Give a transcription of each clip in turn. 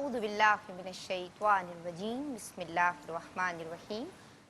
اعوذ باللہ من الشیطان الرجیم بسم اللہ الرحمن الرحیم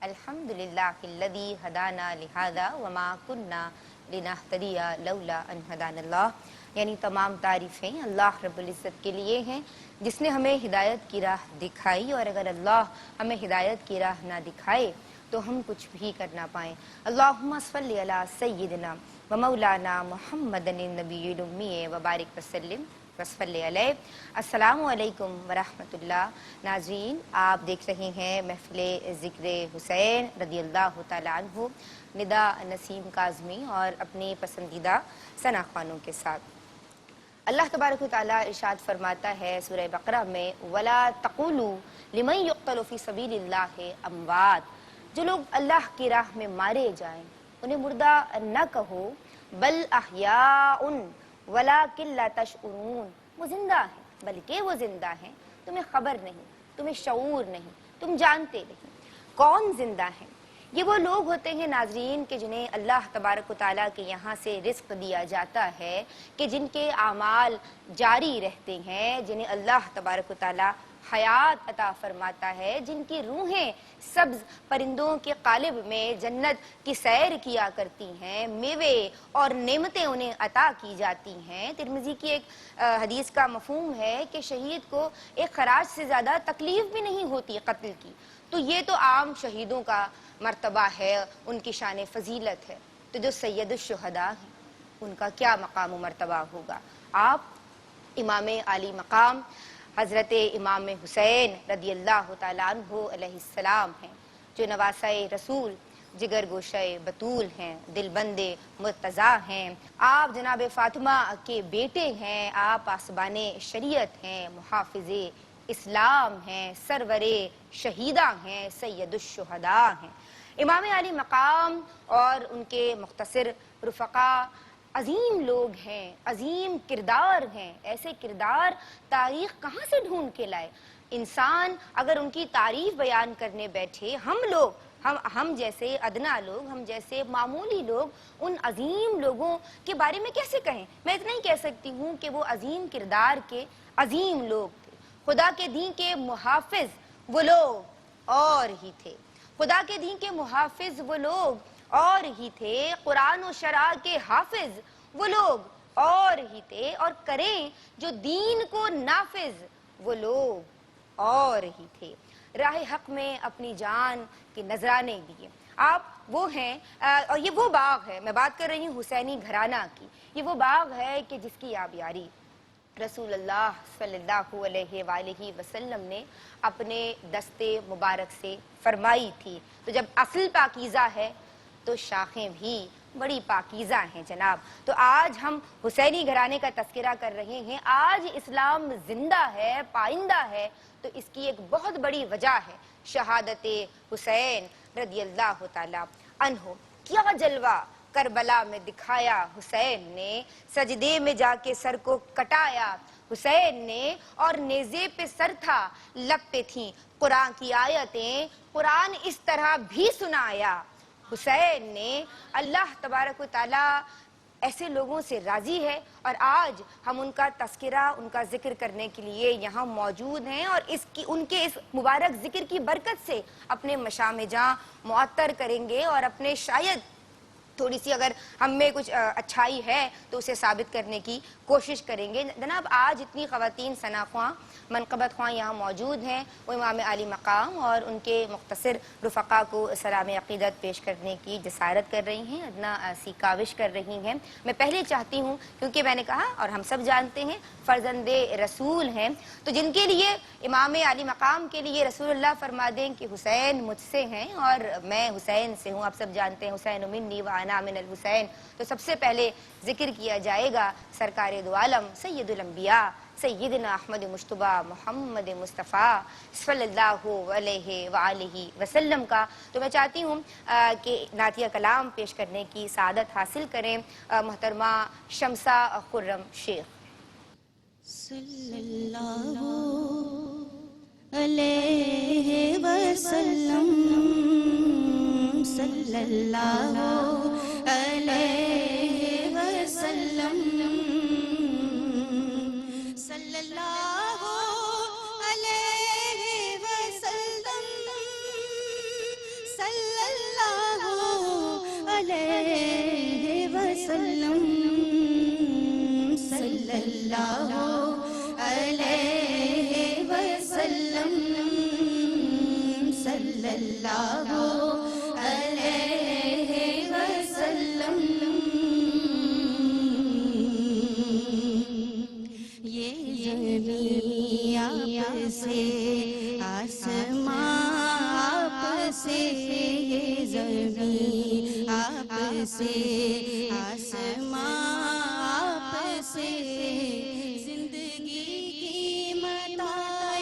الحمدللہ الذی ہدانا لہذا وما کننا لنہتدی لولا ان ہدانا اللہ، یعنی تمام تعریفیں اللہ رب العزت کے لیے ہیں جس نے ہمیں ہدایت کی راہ دکھائی، اور اگر اللہ ہمیں ہدایت کی راہ نہ دکھائے تو ہم کچھ بھی کر نہ پائیں۔ اللہم صلی علی سیدنا و مولانا محمد النبی الامی وبارک وسلم وصلی علیہ۔ السلام علیکم ورحمۃ اللہ۔ ناظرین، آپ دیکھ رہے ہیں محفل ذکر حسین رضی اللہ تعالیٰ عنہ ندا نسیم کاظمی اور اپنی پسندیدہ ثنا خوانوں کے ساتھ۔ اللہ تبارک و تعالیٰ ارشاد فرماتا ہے سورہ بقرہ میں وَلَا تَقُولُوا لِمَنْ يُقْتَلُ فِي سَبِيلِ اللَّهِ أَمْوَاتٌ، جو لوگ اللہ کی راہ میں مارے جائیں انہیں مردہ نہ کہو، بل احیاء وَلَٰكِن لَا تَشْعُرُونَ، وہ زندہ ہیں بلکہ وہ زندہ ہیں، تمہیں خبر نہیں، تمہیں شعور نہیں، تم جانتے نہیں۔ کون زندہ ہیں؟ یہ وہ لوگ ہوتے ہیں ناظرین کہ جنہیں اللہ تبارک و تعالیٰ کے یہاں سے رزق دیا جاتا ہے، کہ جن کے اعمال جاری رہتے ہیں، جنہیں اللہ تبارک و تعالیٰ حیات عطا فرماتا ہے، جن کی روحیں سبز پرندوں کے قالب میں جنت کی سیر کیا کرتی ہیں، میوے اور نعمتیں انہیں عطا کی جاتی ہیں۔ ترمذی کی ایک حدیث کا مفہوم ہے کہ شہید کو ایک خراج سے زیادہ تکلیف بھی نہیں ہوتی قتل کی، تو یہ تو عام شہیدوں کا مرتبہ ہے، ان کی شان فضیلت ہے، تو جو سید الشہداء ہیں ان کا کیا مقام و مرتبہ ہوگا۔ آپ امام عالی مقام حضرت امام حسین رضی اللہ تعالیٰ عنہ علیہ السلام ہیں، جو نواسہ رسول، جگر گوشہ بطول ہیں، دل بند مرتضیٰ ہیں۔ آپ جناب فاطمہ کے بیٹے ہیں، آپ پاسبان شریعت ہیں، محافظ اسلام ہیں، سرور شہیدہ ہیں، سید الشہداء ہیں۔ امام علی مقام اور ان کے مختصر رفقا عظیم لوگ ہیں، عظیم کردار ہیں۔ ایسے کردار تاریخ کہاں سے ڈھونڈ کے لائے؟ انسان اگر ان کی تعریف بیان کرنے بیٹھے، ہم جیسے ادنا لوگ، ہم جیسے معمولی لوگ ان عظیم لوگوں کے بارے میں کیسے کہیں؟ میں اتنا ہی کہہ سکتی ہوں کہ وہ عظیم کردار کے عظیم لوگ تھے۔ خدا کے دین کے محافظ وہ لوگ اور ہی تھے، خدا کے دین کے محافظ وہ لوگ اور ہی تھے، قرآن و شرع کے حافظ وہ لوگ اور ہی تھے، اور کریں جو دین کو نافذ وہ لوگ اور ہی تھے۔ راہ حق میں اپنی جان کے نذرانے دیے۔ آپ وہ ہیں، اور یہ وہ باغ ہے، میں بات کر رہی ہوں حسینی گھرانہ کی، یہ وہ باغ ہے کہ جس کی آبیاری رسول اللہ صلی اللہ علیہ وآلہ وسلم نے اپنے دست مبارک سے فرمائی تھی۔ تو جب اصل پاکیزہ ہے تو شاخیں بھی بڑی پاکیزہ ہیں جناب۔ تو آج ہم حسینی گھرانے کا تذکرہ کر رہے ہیں۔ آج اسلام زندہ ہے، پائندہ ہے، تو اس کی ایک بہت بڑی وجہ ہے شہادت حسین رضی اللہ تعالیٰ عنہ۔ کیا جلوہ کربلا میں دکھایا حسین نے، سجدے میں جا کے سر کو کٹایا حسین نے، اور نیزے پہ سر تھا، لب پہ تھیں قرآن کی آیتیں، قرآن اس طرح بھی سنایا حسین نے۔ اللہ تبارک و تعالیٰ ایسے لوگوں سے راضی ہے، اور آج ہم ان کا تذکرہ، ان کا ذکر کرنے کے لیے یہاں موجود ہیں، اور ان کے اس مبارک ذکر کی برکت سے اپنے مشام جاں معطر کریں گے، اور اپنے شاید تھوڑی سی اگر ہم میں کچھ اچھائی ہے تو اسے ثابت کرنے کی کوشش کریں گے۔ جناب آج اتنی خواتین ثنا خواں، منقبت خواں یہاں موجود ہیں، وہ امام علی مقام اور ان کے مختصر رفقا کو سلام عقیدت پیش کرنے کی جسارت کر رہی ہیں، ادنا سی کاوش کر رہی ہیں۔ میں پہلے چاہتی ہوں، کیونکہ میں نے کہا اور ہم سب جانتے ہیں فرزند رسول ہیں، تو جن کے لیے امام علی مقام کے لیے رسول اللہ فرما دیں کہ حسین مجھ سے ہیں اور میں حسین سے ہوں۔ آپ سب جانتے ہیں حسین منی وانا من الحسین، تو سب سے پہلے ذکر کیا جائے گا سرکار دو عالم سید الانبیاء سیدنا احمد مجتبیٰ محمد مصطفیٰ صلی اللہ علیہ وآلہ وسلم کا۔ تو میں چاہتی ہوں کہ نعتیہ کلام پیش کرنے کی سعادت حاصل کریں محترمہ شمسہ خرم شیخ۔ صلی اللہ علیہ وسلم، صلی اللہ علیہ وسلم، صلی اللہ صلی اللہ علیہ وسلم صلی اللہ علیہ وسلم صلی اللہ علیہ وسلم یہ زمین آپ سے آسمان آپ سے یہ زمین آپ سے آسمان آپ سے زندگی کی متاع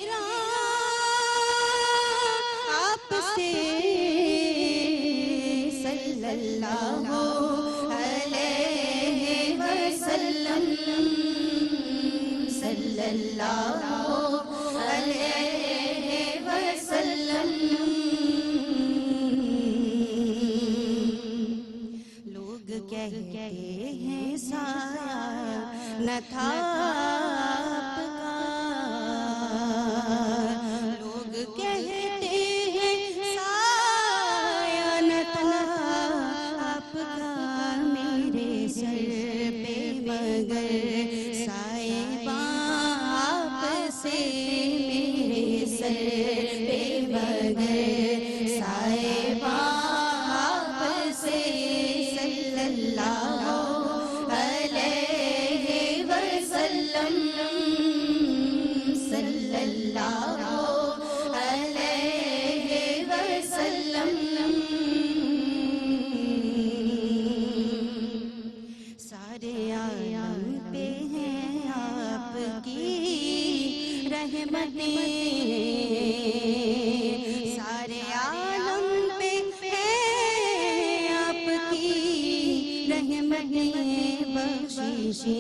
گراں آپ سے صلی اللہ علیہ وسلم صلی اللہ علیہ وسلم لوگ کہتے ہیں سایہ نہ تھا آپ کا لوگ کہتے ہیں سایہ نہ تھا آپ کا میرے سر پہ مگر سائباں آپ سے میرے سر پہ مگر سائباں آپ سے صلی اللہ علیہ وسلم صلی اللہ علیہ وسلم سارے عالم پہ ہیں آپ کی رحمتیں سارے عالم پہ ہیں آپ کی رحمتیں بخششیں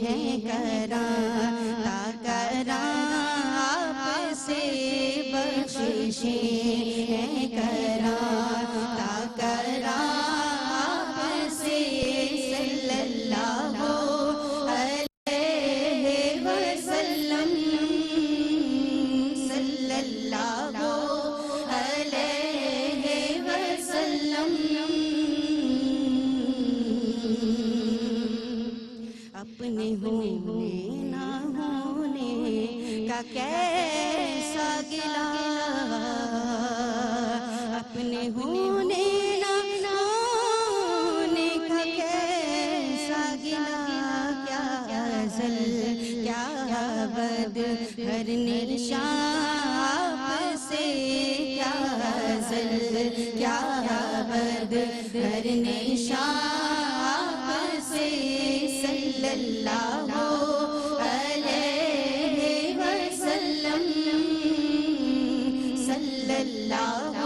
ہیں کراں تا کراں آپ سے بخششیں ہیں کراں تا کراں آپ سے صلی اللہ علیہ وسلم صلی اللہ علیہ وسلم اپنے ہونے نہ ہونے کا کیسا گلہ اپنے ہونے نہ ہونے کا کیسا گلہ کیا ازل کیا ابد ہر نشان آپ سے کیا ازل کیا ابد ہر نشان آپ سے صلی اللہ علیہ وسلم صلی اللہ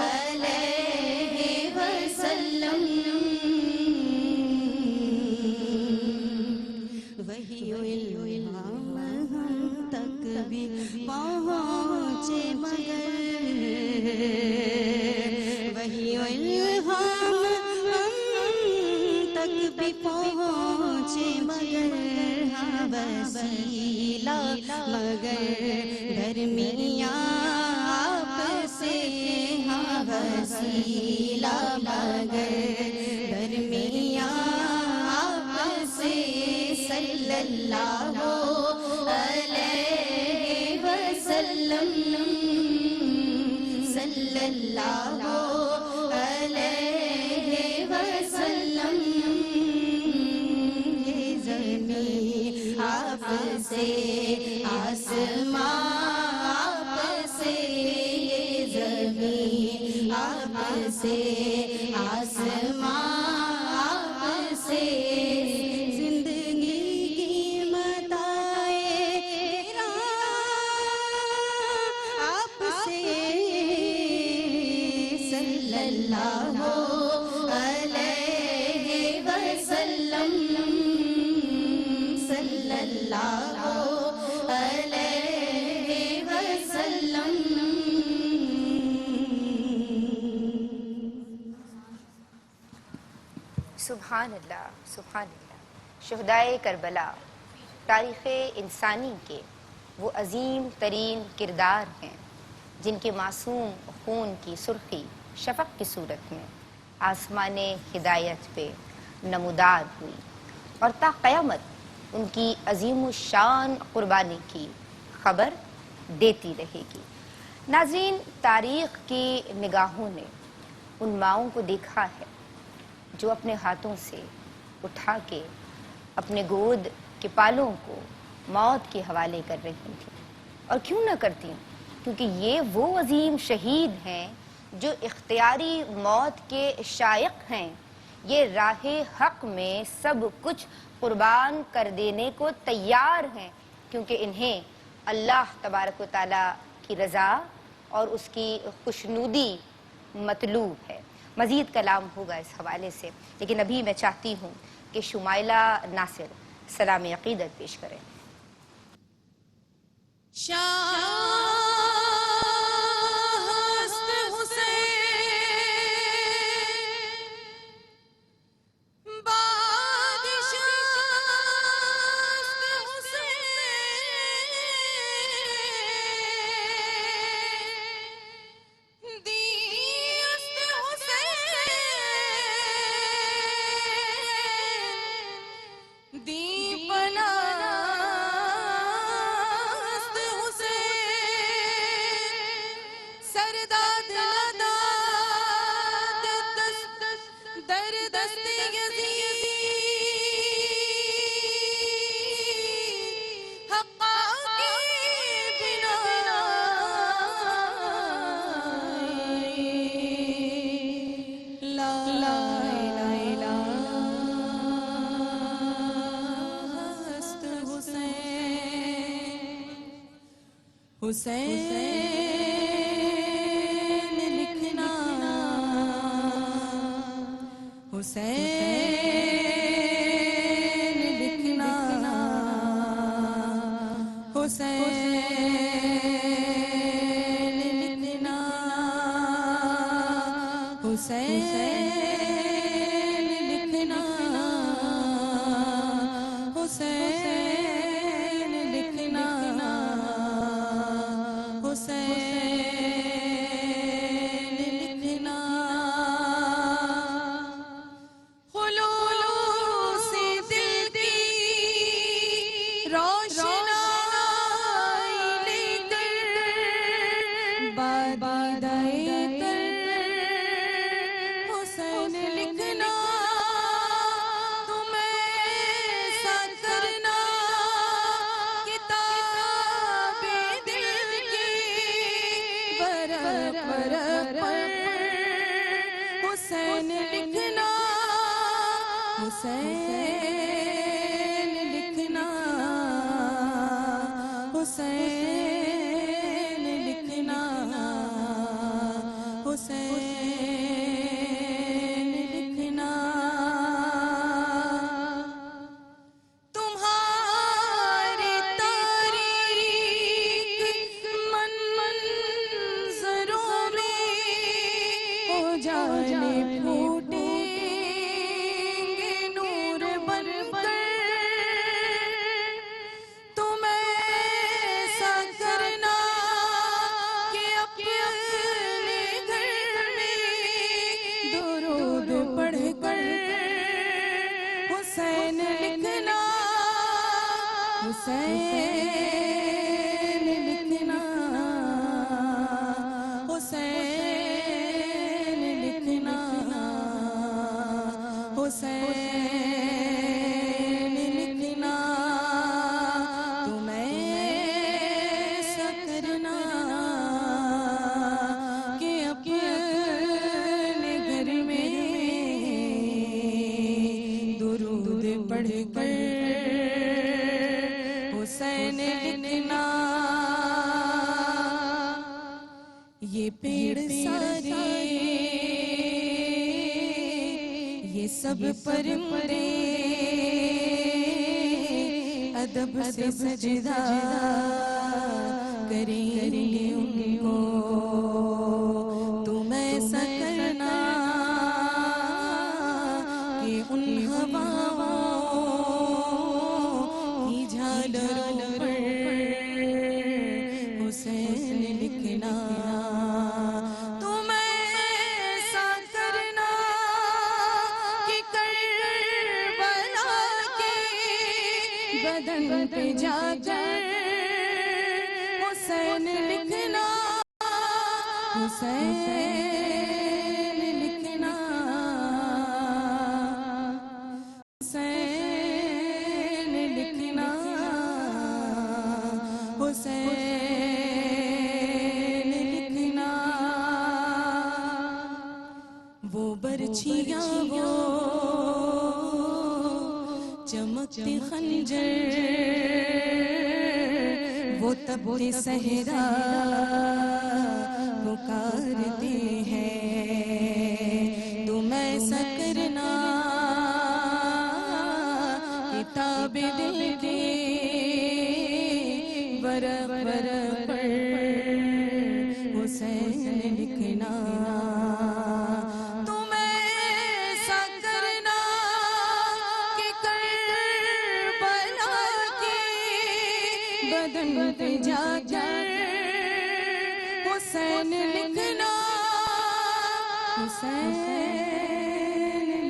علیہ وسلم وحی الہام ہم تک بھی پہنچے مگر وحی الہام ہم تک بھی پہنچے مگر ہاں وسیلہ مگر درمیان آپ سے ہاں وسیلہ مگر درمیان آپ سے صلی اللہ علیہ وسلم صلی اللہ علیہ وسلم یہ زمین آپ سے آسمان آپ سے یہ زمین آپ سے آسمان آپ سے زندگی کی متاع گراں آپ سے صلی اللہ علیہ وسلم صلی اللہ علیہ وسلم سبحان اللہ سبحان اللہ۔ شہدائے کربلا تاریخ انسانی کے وہ عظیم ترین کردار ہیں جن کے معصوم خون کی سرخی شفق کی صورت میں آسمان ہدایت پہ نمودار ہوئی اور تا قیامت ان کی عظیم الشان قربانی کی خبر دیتی رہے گی۔ ناظرین، تاریخ کی نگاہوں نے ان ماؤں کو دیکھا ہے جو اپنے ہاتھوں سے اٹھا کے اپنے گود کے پالوں کو موت کے حوالے کر رہی تھیں، اور کیوں نہ کرتی، کیونکہ یہ وہ عظیم شہید ہیں جو اختیاری موت کے شائق ہیں، یہ راہ حق میں سب کچھ قربان کر دینے کو تیار ہیں، کیونکہ انہیں اللہ تبارک و تعالیٰ کی رضا اور اس کی خوشنودی مطلوب ہے۔ مزید کلام ہوگا اس حوالے سے، لیکن ابھی میں چاہتی ہوں کہ شمائلہ ناصر سلام عقیدت پیش کریں۔ حسین لکھنا، حسین لکھنا، حسین لکھنا، حسین لکھنا، حسین لکھنا، حسین لکھنا، خلوص دل کی روشنائی لے کر بادائے تر حسین لکھنا، تمہیں ایسا کرنا کتاب دل کی برق برق پر حسین لکھنا، حسین لکھنا، حسین لکھنا، حسین لکھنا، تمہاری تاریخ منظروں میں ہو جانے پھوٹیں گے نور بن کر، تم ایسا کرنا کہ اپنے گھر میں درود پڑھ کر حسین لکھنا، حسین لکھنا، حسین لکھنا، حسین لکھنا، تم ایسا کرنا کہ اپنے گھر میں درود پڑھ کر حسین لکھنا، یہ پیڑ سارے یہ سب پرندے ادب سے سجدہ کریں گے ان کو، تم ایسا کرنا کہ ان ہواؤں کی جھالروں پر حسین لکھنا، بدن پہ جا کر حسین لکھنا، حسین لکھنا، حسین لکھنا، حسین لکھنا، وہ برچھیاں وہ چمکتے خنجر، وہ تپتے صحرا پکارتے ہیں، تم ایسا کرنا کتاب دل کے ورق ورق پر حسین لکھنا، تم ایسا کرنا کہ کربلا کے بدن پہ جا کر حسین لکھنا، حسین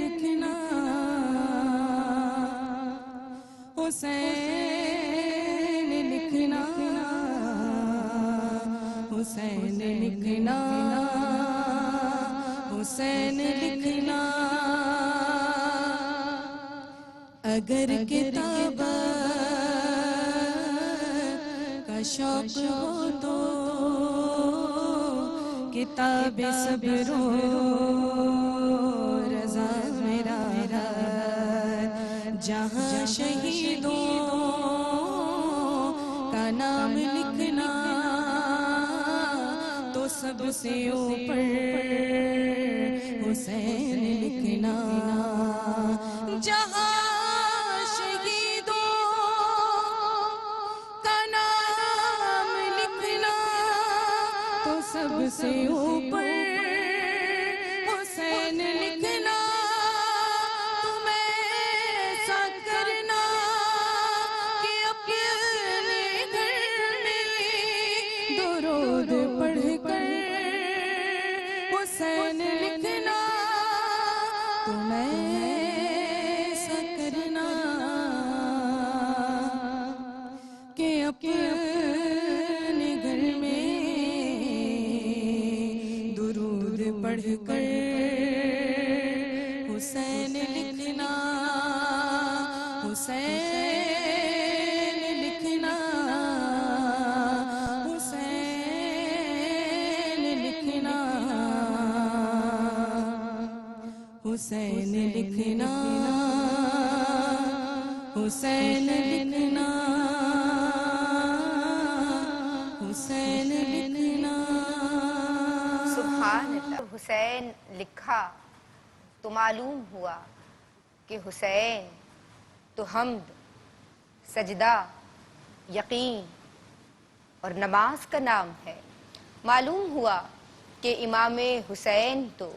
لکھنا، حسین لکھنا، حسین لکھنا، حسین لکھنا، اگر کتاب کا شوق ہو تو کتاب صبر و رضا میرا ہے، جہاں شہیدوں کا نام لکھنا تو سب سے اوپر حسین لکھنا، جہاں شہیدوں کا نام لکھنا تو سب سے اوپر حسین لکھنا، تم ایسا کرنا کہ اپنے گھر میں درود پڑھ کر حسین لکھنا، تم ایسا کرنا کہ اپنے گھر میں درود پڑھ کر حسین لکھنا، حسین لکھنا، حسین لکھنا، حسین لکھنا، حسین لکھنا، حسین لکھنا۔ سبحان اللہ، حسین لکھا تو معلوم ہوا کہ حسین تو حمد، سجدہ، یقین اور نماز کا نام ہے۔ معلوم ہوا کہ امام حسین تو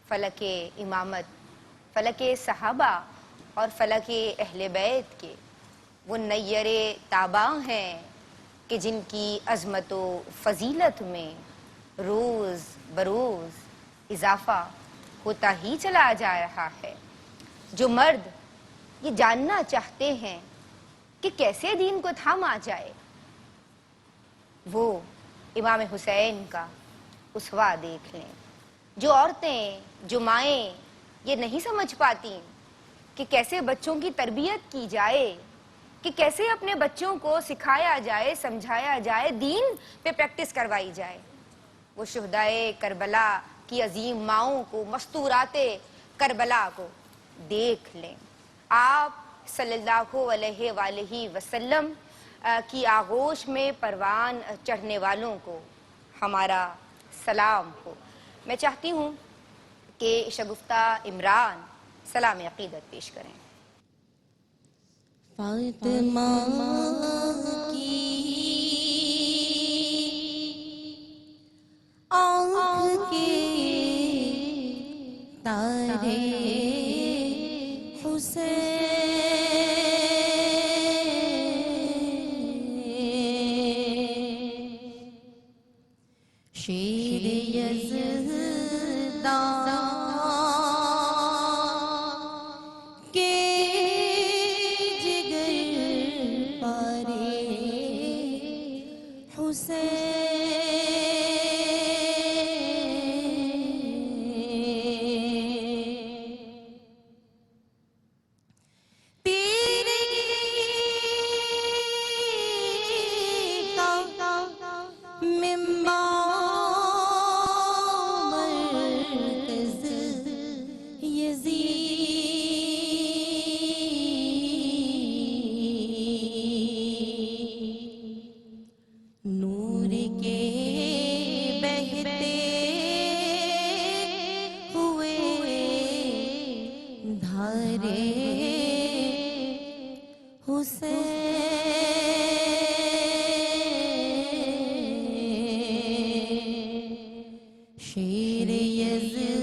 فلک امامت، فلک صحابہ اور فلک اہل بیت کے وہ نیر تاباں ہیں کہ جن کی عظمت و فضیلت میں روز بروز اضافہ ہوتا ہی چلا جا رہا ہے۔ جو مرد یہ جاننا چاہتے ہیں کہ کیسے دین کو تھاما جائے، وہ امام حسین کا اسوہ دیکھ لیں۔ جو عورتیں، جو مائیں یہ نہیں سمجھ پاتی کہ کیسے بچوں کی تربیت کی جائے، کہ کیسے اپنے بچوں کو سکھایا جائے، سمجھایا جائے، دین پہ پریکٹس کروائی جائے، وہ شہدائے کربلا کی عظیم ماؤں کو، مستورات کربلا کو دیکھ لیں۔ آپ صلی اللہ علیہ وآلہ وسلم کی آغوش میں پروان چڑھنے والوں کو ہمارا سلام ہو۔ میں چاہتی ہوں کہ شگفتہ عمران سلام عقیدت پیش کریں۔ فاطمہ کی آنکھ کے تارے حسین، شیر یزدان کے جگر نور کے بہتے ہوئے دھارے حسین شیر یزدان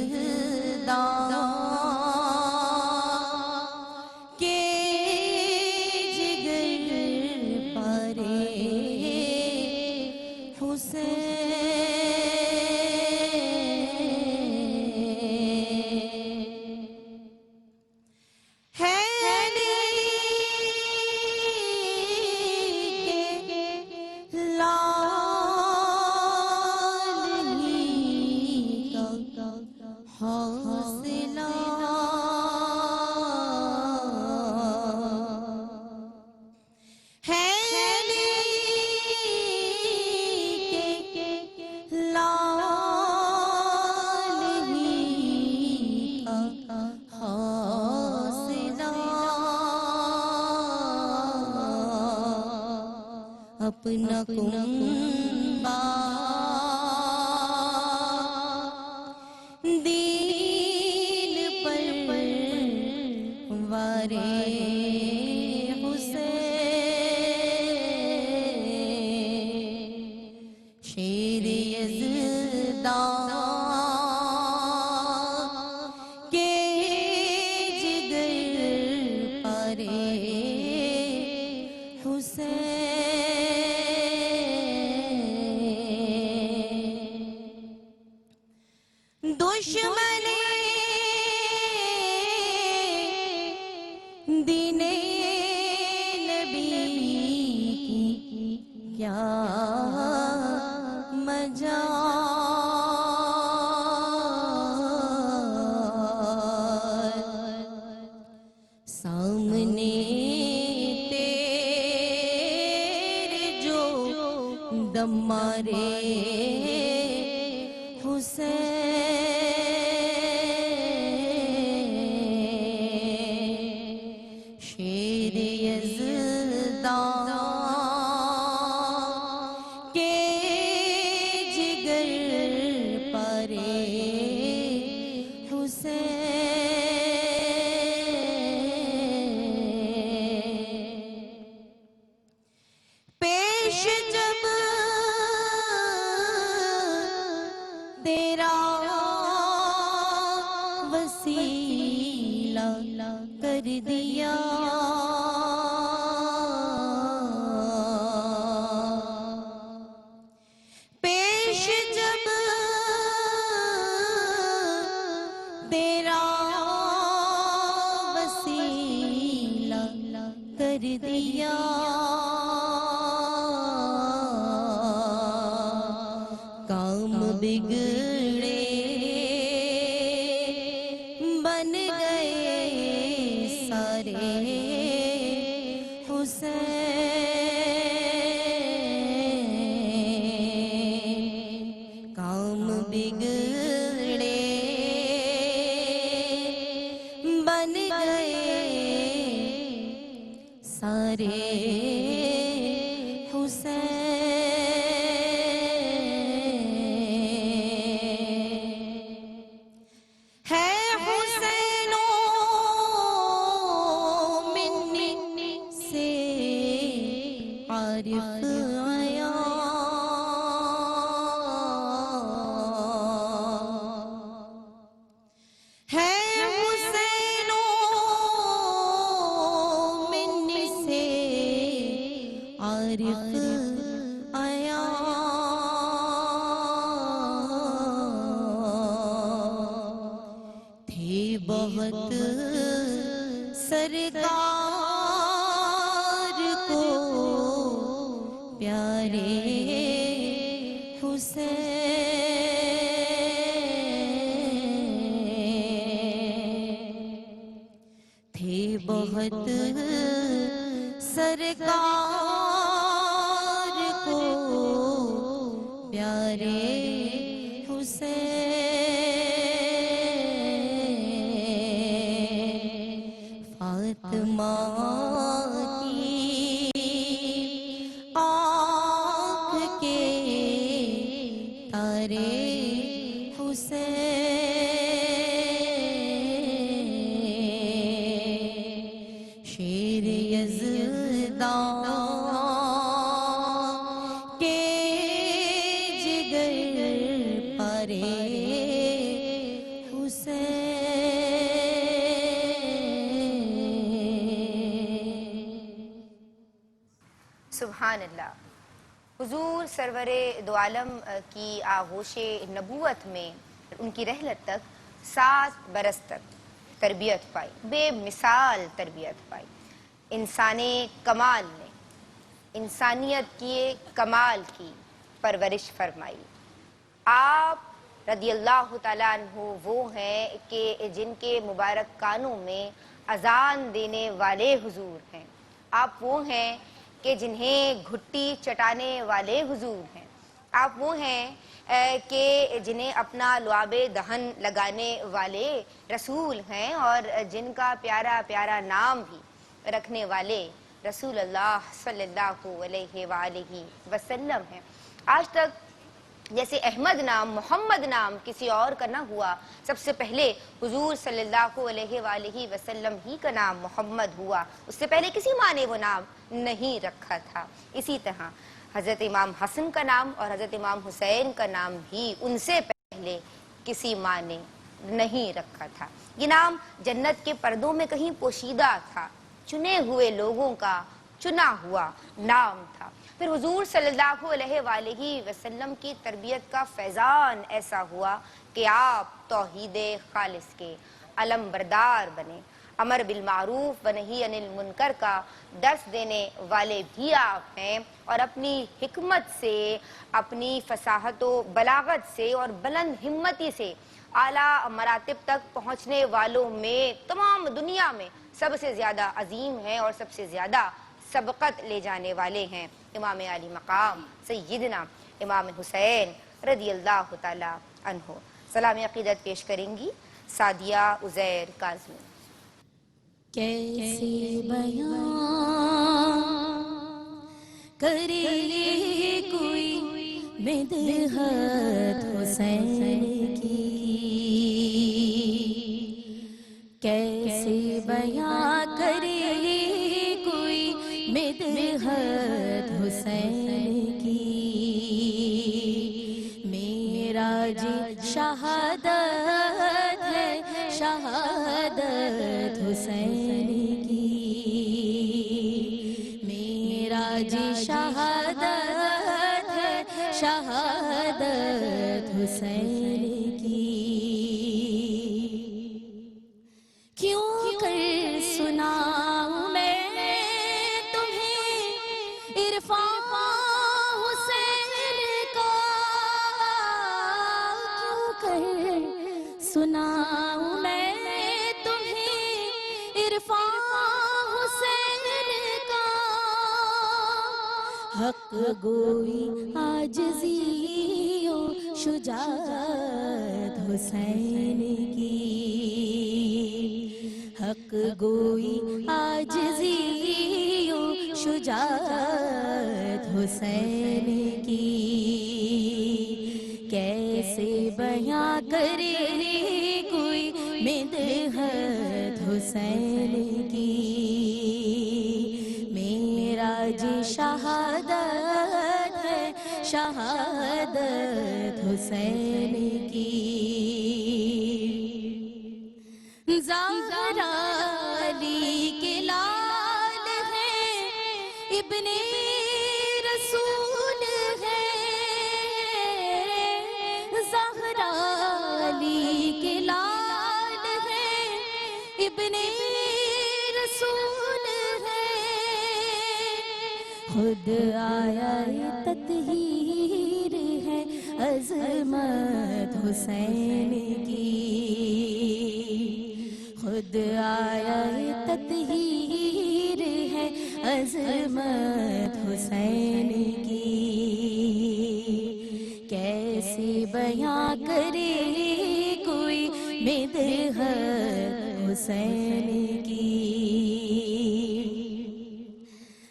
کے جگر پارے اپنا کنبہ دین پر وارے حسین شیر یزدان کے جگر پارے حسین دشمن دین نبی کی کیا مجال سامنے تیرے جو دم مارے حسین شیر یزدان کے جگر پارے حسین پیش جب تیرا وسیلہ کر دیا پیش جب تیرا وسیلہ کر دیا کام بگڑے بن گئے سارے حسین کام بگڑے بن گئے سارے تھے بہت سرکار کو پیارے پیارے حسین فاطمہ کی آنکھ کے تارے حسین شیر یزدان کے جگر پارے سبحان اللہ۔ حضور سرور دو عالم کی آغوش نبوت میں ان کی رحلت تک 7 برس تک تربیت پائی، بے مثال تربیت پائی۔ انسان کمال نے انسانیت کی کمال کی پرورش فرمائی۔ آپ رضی اللہ تعالیٰ عنہ وہ ہیں کہ جن کے مبارک کانوں میں اذان دینے والے حضور ہیں۔ آپ وہ ہیں کہ جنہیں گھٹی چٹانے والے حضور ہیں۔ آپ وہ ہیں کہ جنہیں اپنا لعاب دہن لگانے والے رسول ہیں، اور جن کا پیارا پیارا نام بھی رکھنے والے رسول اللہ صلی اللہ علیہ وآلہ وسلم ہیں۔ آج تک جیسے احمد نام، محمد نام کسی اور کا نہ ہوا، سب سے پہلے حضور صلی اللہ علیہ وآلہ وسلم ہی کا نام محمد ہوا، اس سے پہلے کسی ماں نے وہ نام نہیں رکھا تھا۔ اسی طرح حضرت امام حسن کا نام اور حضرت امام حسین کا نام بھی ان سے پہلے کسی ماں نے نہیں رکھا تھا۔ یہ نام جنت کے پردوں میں کہیں پوشیدہ تھا، چنے ہوئے لوگوں کا چنا ہوا نام تھا۔ پھر حضور صلی اللہ علیہ وآلہ وسلم کی تربیت کا فیضان ایسا ہوا کہ آپ توحید خالص کے علم بردار بنے، امر بالمعروف و نہی عن المنکر کا درس دینے والے بھی آپ ہیں، اور اپنی حکمت سے، اپنی فصاحت و بلاغت سے اور بلند ہمتی سے اعلیٰ مراتب تک پہنچنے والوں میں تمام دنیا میں سب سے زیادہ عظیم ہیں اور سب سے زیادہ سبقت لے جانے والے ہیں۔ امام علی مقام سیدنا امام حسین رضی اللہ تعالی عنہ۔ سلام عقیدت پیش کریں گی سعدیہ عزیر کاظمی۔ کیسے بیان کرے کوئی مدحت حسین کی، کیسے بیان کرے کوئی مدحت حسین کی، معراج شہادت ہے شہادت حسین کی، معراج شہادت ہے شہادت حسین کی۔ کیوں کر سناؤں میں تمہیں عرفان حسین کا، کیوں کر سناؤں میں تمہیں عرفان حسین کا، حق گوئی عاجزی و شجاعت حسین کی، حق گوئی عاجزی و شجاعت حسین کی، کیسے بیان کرے کوئی مدحت حسین کی، معراج شہادت ہے شہادت حسین کی، زہرا علی کے لال ہے، ابن رسول ہے، زہرا علی کے لال ہے، ابن رسول ہے، خود آیا تطہیر ہے عظمت حسین کی، خود آیا تطہیر ہے عظمت حسین کی، مدحت حسین کی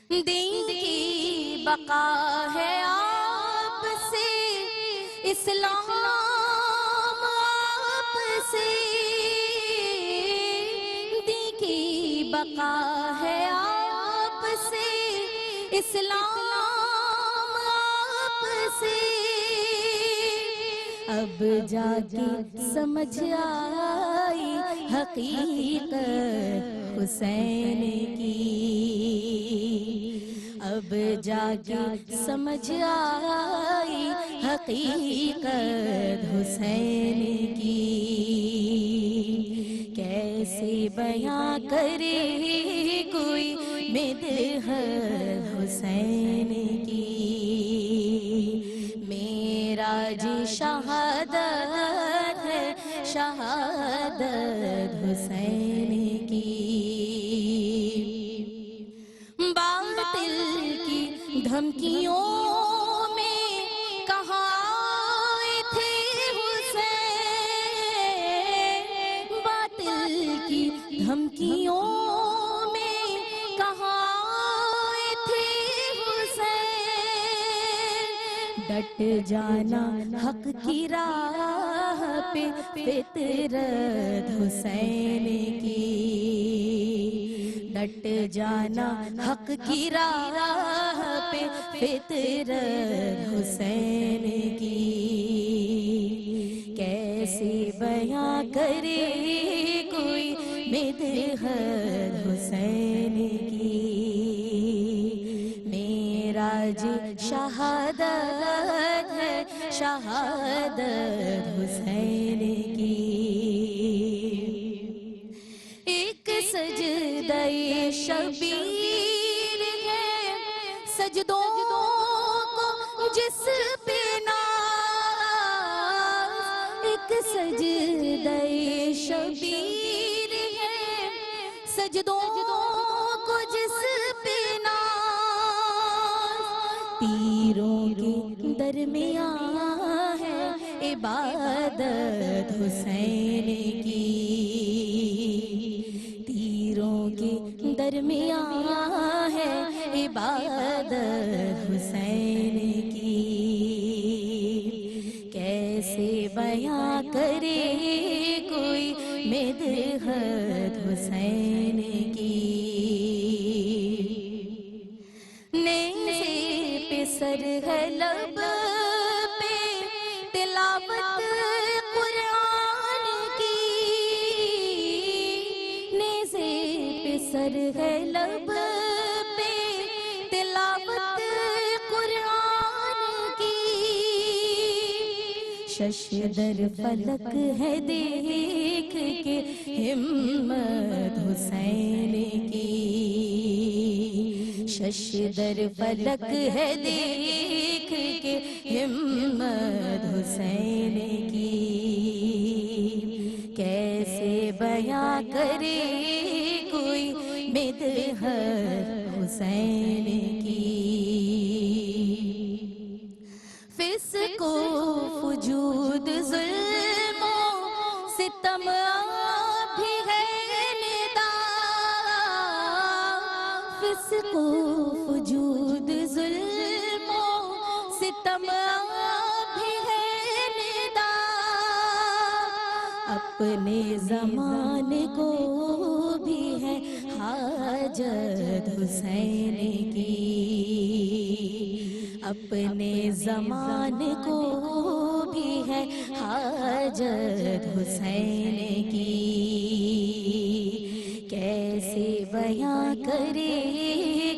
دین کی بقا ہے آپ سے اسلام آپ سے دین کی بقا ہے آپ سے اسلام آپ سے اب جا کے سمجھ آئی حقیقت حسین کی اب جا کے سمجھ آئی حقیقت حسین کی کیسے بیاں کرے کوئی مدحت حسین کی معراج شہادت ہے شہادت حسین کی باطل کی دھمکیوں میں کہاں آئے تھے حسین باطل کی دھمکیوں میں کہاں آئے تھے حسین ڈٹ جانا حق کی راہ پہ فطرت حسین کی ڈٹ جانا حق کی راہ پہ فطرت حسین کی کیسے بیاں کرے کوئی مدحت حسین کی معراج شہادت ہے شہادت حسین کی ایک سجدہ شبیر ہے سجدوں کو جس پہ ناز ایک سجدہ شبیر ہے سجدوں کو جس پہ ناز تیروں کے درمیان ہے عبادت حسین کی تیروں کے درمیان ہے عبادت حسین کی کیسے بیاں کرے کوئی مدحت حسین کی نیزے پہ سر ہے لب پہ تلاوت قرآن کی نیزے پہ سر ہے لب پہ تلاوت قرآن کی ششدر فلک ہے دیکھ کے ہمت حسین کی ششدر فلک ہے دیکھ کے ہمت حسین کی کیسے بیاں کرے کوئی مدحت حسین کی فسق و فجود ظلم و ستم بھی ہے ندا فسق و فجود ظلم و ستم بھی ہے ندا اپنے زمانے کو بھی ہے حاجت حسین کی اپنے زمانے کو بھی ہے حاجت حسین کی کیسے بیاں کرے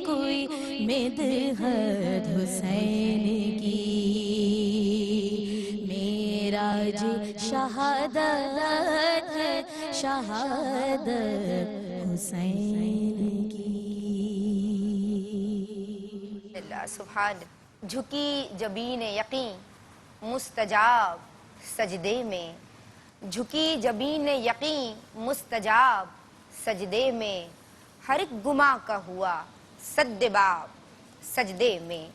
کوئی مدحت حسین کی معراج شہادت ہے شہادت حسین کی اللہ سبحان جھکی جبین یقین مستجاب سجدے میں جھکی جبین یقین مستجاب سجدے میں ہر ایک گماں کا ہوا سد باب سجدے میں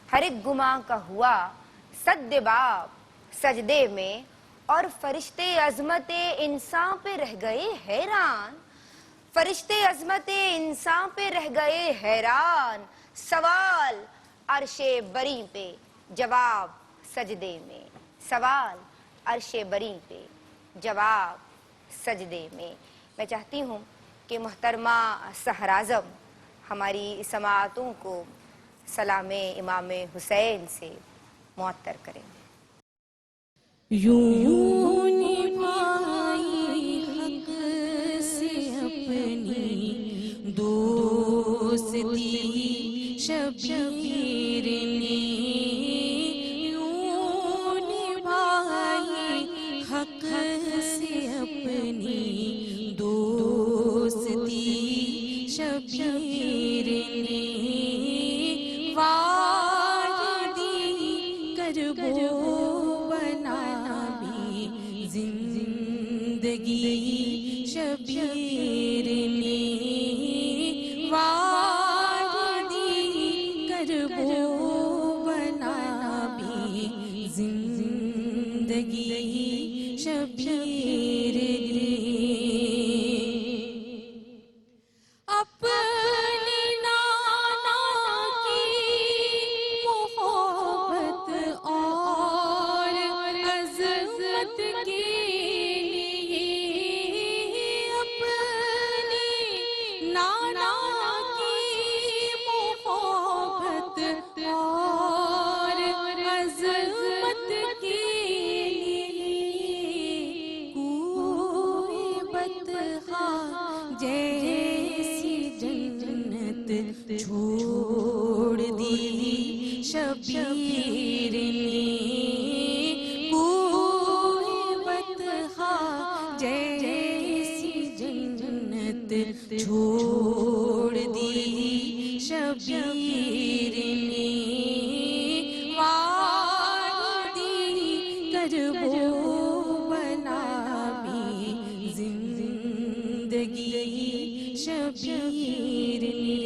ہر ایک گماں کا ہوا سد باب سجدے میں اور فرشتے عظمت انسان پہ رہ گئے حیران، فرشتے عظمت انسان پہ رہ گئے حیران، سوال عرش بری پہ جواب سجدے میں، سوال عرش بری پہ جواب سجدے میں۔ میں چاہتی ہوں کہ محترمہ سحر اعظم ہماری سماعتوں کو سلام امام حسین سے معطر کریں۔ یوں نبھائی حق سے اپنی دوستی شبیر نے، یوں نبھائی حق سے اپنی دوستی شبیر نے، وادی کربو زندگی شبیر نے، وادی کربو بنا بھی زندگی شبیر نے، اپنے نانا کی محبت اور عظمت کی چھوڑ دی شبیر نے، کوئی بطخہ جیسی جنت چھوڑ دی شبیر نے، وادی کربو بنا بھی زندگی شبیر نے،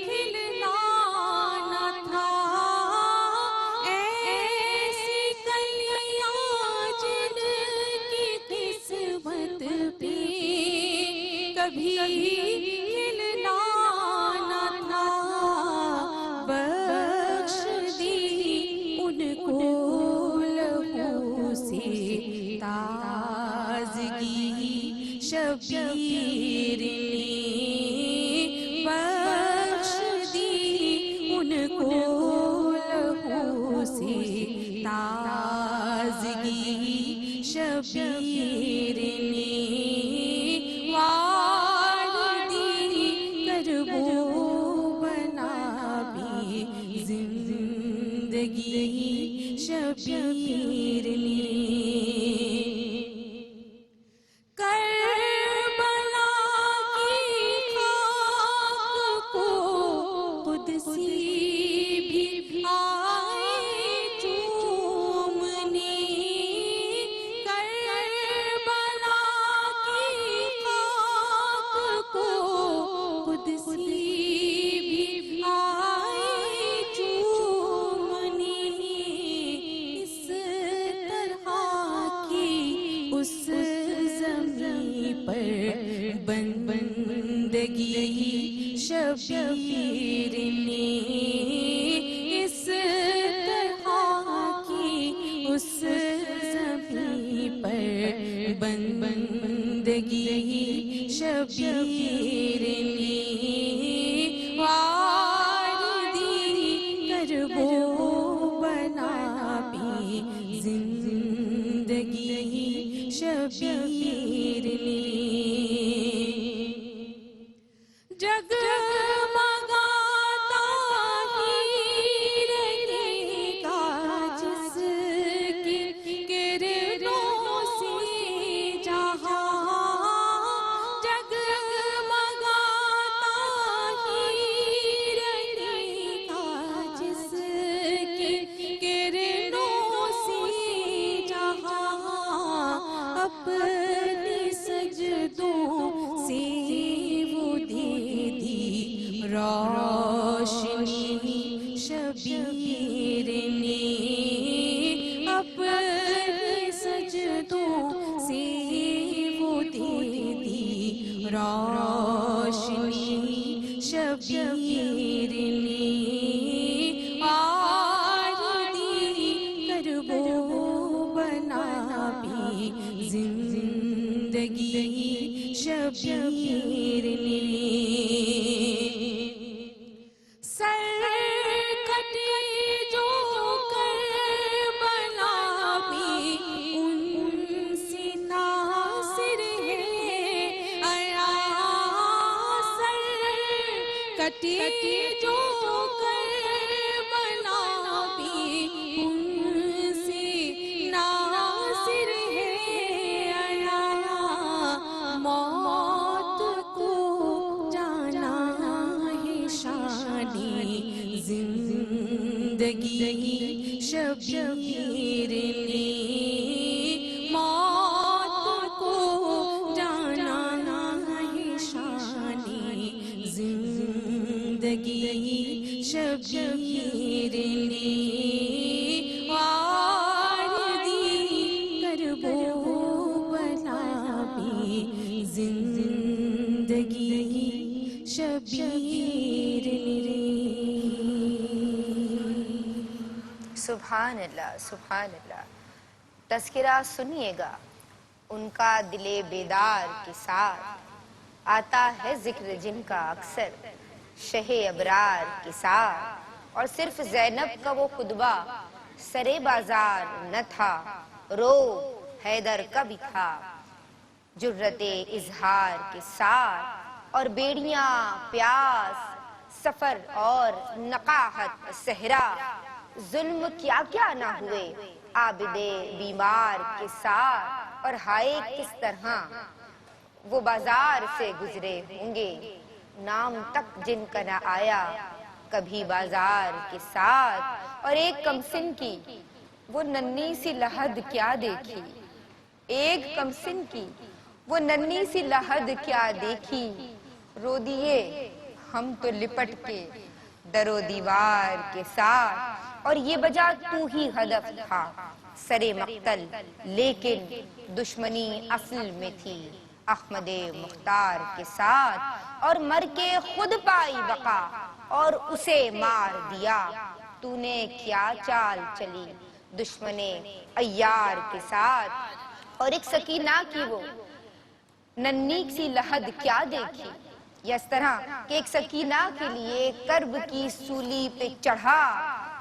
کھلنا نہ تھا، ایسی کلیاں جن کی قسمت پہ کبھی کھلنا نہ تھا، بخش دی ان کو لہو سے تازگی شبیر نے، بخش دی ان کو لہو سے تازگی شبیر نے، وادی کربو بنا بھی زندگی شبیر نے، بندگی شبیر نے، اس طرح کی اس زمین پر بندگی شبیر نے، وادی کربو بنا بھی زندگی شبیر نے، جگمگاتا ہی رہے گا جس کی کرنوں سے جہاں، جگمگاتا ہی رہے گا جس کی کرنوں سے جہاں، اپنی سج اپنے سجدوں سے وہ دیتی روشنی شبیر نے آردی کربو بنا بھی زندگی شبیر نے سر کٹے جو کربلا بھی ان سے ناصر ہے آیا سر کٹے جو کربلا بھی ان سے ناصر ہے آیا موت کو جانا ہے شانی زندگی شبیر نے موت کو جانا ہے شانی زندگی شبیر نے آردی کربو بلا بھی زندگی شبیر نے سبحان اللہ سبحان اللہ۔ تذکرہ سنیے گا ان کا دل بیدار کے ساتھ، آتا ہے ذکر جن کا اکثر شہ ابرار کے ساتھ، اور صرف زینب کا وہ خطبہ سرے بازار نہ تھا، رو حیدر کا بھی تھا جرت اظہار کے ساتھ، اور بیڑیاں پیاس سفر اور نقاہت صحرا، ظلم کیا کیا نہ ہوئے عابد بیمار کے ساتھ، اور ہائے کس طرح وہ بازار سے گزرے ہوں گے، نام تک جن کا نہ آیا کبھی بازار کے ساتھ، اور ایک کمسن کی وہ ننھی سی لحد کیا دیکھی، ایک کمسن کی وہ ننھی سی لحد کیا دیکھی، رو دیے ہم تو لپٹ کے در و دیوار کے ساتھ، اور یہ بجا تو ہی ہدف تھا سرے مقتل، لیکن دشمنی اصل میں تھی احمد مختار کے ساتھ، اور مر کے خود پائی بقا اور اسے مار دیا، تو نے کیا چال چلی دشمن عیار کے ساتھ، اور ایک سکینہ کی وہ ننھی سی لحد کیا دیکھی، یا اس طرح کہ ایک سکینہ کے لیے کرب کی سولی پہ چڑھا،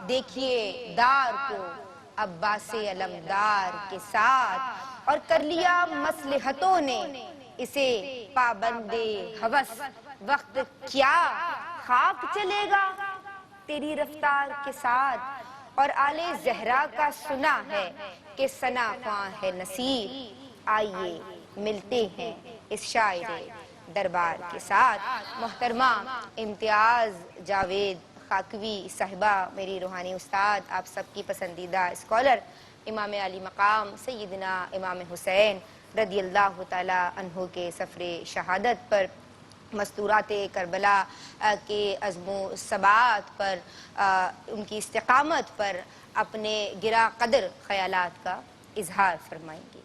دیکھیے دار کو عباس علمدار کے ساتھ، اور کر لیا مصلحتوں نے اسے پابند ہوس، وقت کیا خاک چلے گا تیری رفتار کے ساتھ، اور آل زہرا کا سنا ہے کہ ثنا خواں ہے نصیب، آئیے ملتے ہیں اس شاعر دربار کے ساتھ۔ محترمہ امتیاز جاوید خاکوی صاحبہ، میری روحانی استاد، آپ سب کی پسندیدہ اسکالر، امام علی مقام سیدنا امام حسین رضی اللہ تعالی عنہ کے سفر شہادت پر، مستورات کربلا کے عزم و ثبات پر، ان کی استقامت پر اپنے گرا قدر خیالات کا اظہار فرمائیں گے۔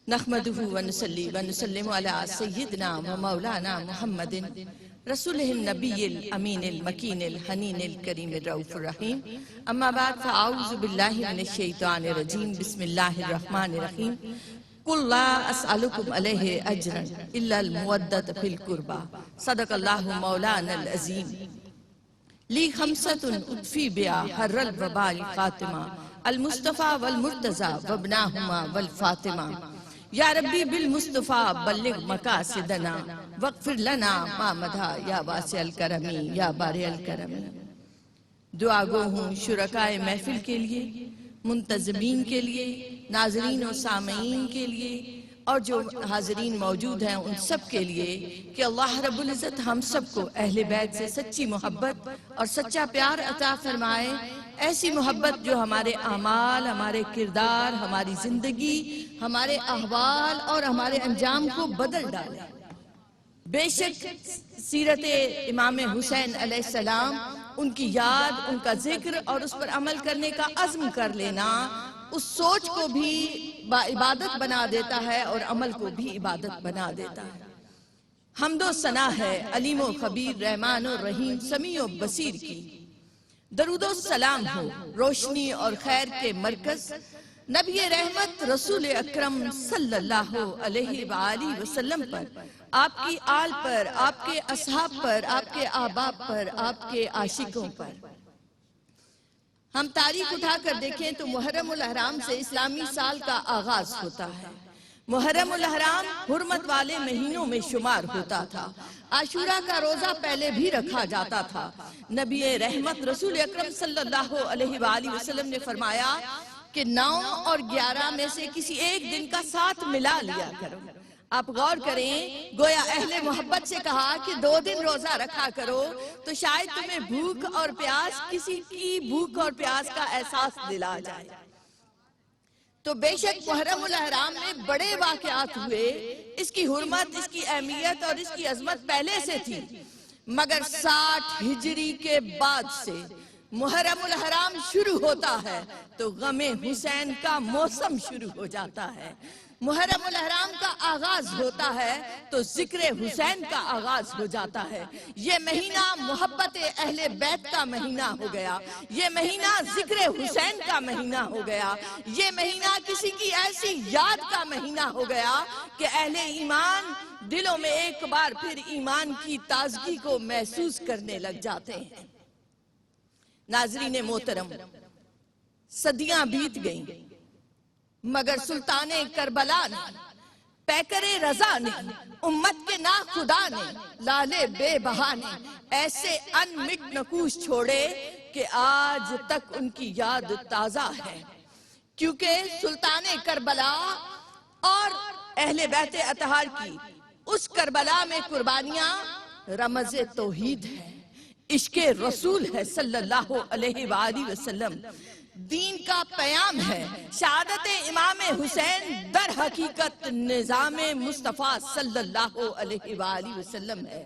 نحمده ونصلي ونسلم على سيدنا ومولانا محمد رسوله النبي الأمين المكين الحنين الكريم الرؤوف الرحيم، أما بعد فأعوذ بالله من الشيطان الرجيم، بسم الله الرحمن الرحيم، قل لا أسألكم عليه أجرا إلا المودة في القربى، صدق الله مولانا العظيم۔ لي خمسة أطفي بها حر الوباء خاتمة، المصطفى والمرتضى وابناهما والفاطمة، یا ربی بالمصطفیٰ بلغ مقاصدنا واغفر لنا ما مدھا یا واسع الکرمی یا بارع الکرمی۔ دعا گو ہوں شرکائے محفل کے لیے، منتظمین کے لیے، ناظرین و سامعین کے لیے، اور جو حاضرین موجود ہیں ان سب کے لیے کہ اللہ رب العزت ہم سب کو اہل بیت سے سچی محبت اور سچا پیار عطا فرمائے، ایسی محبت جو ہمارے اعمال، ہمارے کردار، ہماری زندگی، ہمارے احوال اور ہمارے انجام کو بدل ڈالے۔ بے شک سیرت امام حسین علیہ السلام ان کی یاد، ان کا ذکر اور اس پر عمل کرنے کا عزم کر لینا اس سوچ کو بھی عبادت بنا دیتا ہے اور عمل کو بھی عبادت بنا دیتا ہے۔ حمد و ثنا ہے علیم و خبیر، رحمان و رحیم، سمیع و بصیر کی۔ درود و سلام ہو روشنی اور خیر کے مرکز نبی رحمت رسول اکرم صلی اللہ علیہ وآلہ وسلم پر، آپ کی آل پر، آپ کے اصحاب پر، آپ کے احباب پر، آپ کے عاشقوں پر۔ ہم تاریخ اٹھا کر دیکھیں تو محرم الاحرام سے اسلامی سال کا آغاز ہوتا ہے۔ محرم الاحرام حرمت والے مہینوں میں شمار ہوتا تھا۔ عاشورہ کا روزہ پہلے بھی رکھا جاتا تھا۔ نبی رحمت رسول اکرم صلی اللہ علیہ وآلہ وسلم نے فرمایا کہ 9 اور 11 میں سے کسی ایک دن کا ساتھ ملا لیا کرو۔ آپ غور کریں، گویا اہل محبت سے کہا کہ 2 دن روزہ رکھا کرو تو شاید تمہیں بھوک اور پیاس، کسی کی بھوک اور پیاس کا احساس دلا جائے۔ تو بے شک محرم الاحرام میں بڑے واقعات ہوئے، اس کی حرمت، اس کی اہمیت اور اس کی عظمت پہلے سے تھی، مگر 60 ہجری کے بعد سے محرم الاحرام شروع ہوتا ہے تو غم حسین کا موسم شروع ہو جاتا ہے۔ محرم الاحرام کا آغاز ہوتا ہے تو ذکر حسین کا آغاز ہو جاتا ہے۔ یہ مہینہ محبت اہل بیت کا مہینہ ہو گیا، یہ مہینہ ذکر حسین کا مہینہ ہو گیا، یہ مہینہ کسی کی ایسی یاد کا مہینہ ہو گیا کہ اہل ایمان دلوں میں ایک بار پھر ایمان کی تازگی کو محسوس کرنے لگ جاتے ہیں۔ ناظرین محترم، صدیاں بیت گئیں مگر سلطان کربلا نے، پیکر رضا نے، امت کے ناخدا نے، لالے بے بہا نے ایسے انمٹ نقوش چھوڑے کہ آج تک ان کی یاد تازہ ہے، کیونکہ سلطان کربلا اور اہل بیت اطہار کی اس کربلا میں قربانیاں رمز توحید ہے، عشق رسول ہے صلی اللہ علیہ وآلہ وسلم، دین کا پیام ہے۔ شہادت امام حسین در حقیقت نظام مصطفیٰ صلی اللہ علیہ وآلہ وسلم ہے۔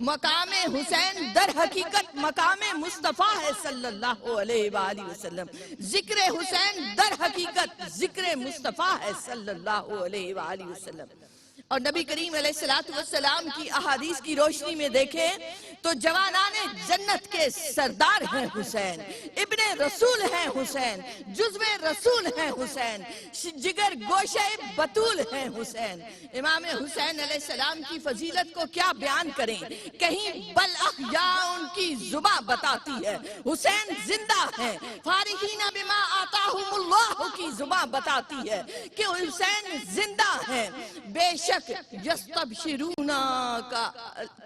مقام حسین در حقیقت مقام مصطفیٰ ہے صلی اللہ علیہ وآلہ وسلم۔ ذکر حسین در حقیقت ذکر مصطفیٰ ہے صلی اللہ علیہ وآلہ وسلم۔ اور نبی کریم علیہ السلام کی احادیث کی روشنی میں دیکھیں تو جوانان جنت کے سردار ہیں حسین، ابن رسول ہیں حسین، جزو رسول ہیں حسین، جگر گوشہ بطول ہیں حسین۔ امام حسین علیہ السلام کی فضیلت کو کیا بیان کریں، کہیں بل احیاء ان کی زباں بتاتی ہے، حسین زندہ ہیں، فارحین بما آتاہم اللہ کی زباں بتاتی ہے کہ حسین زندہ ہیں۔ بے شک یستبشرون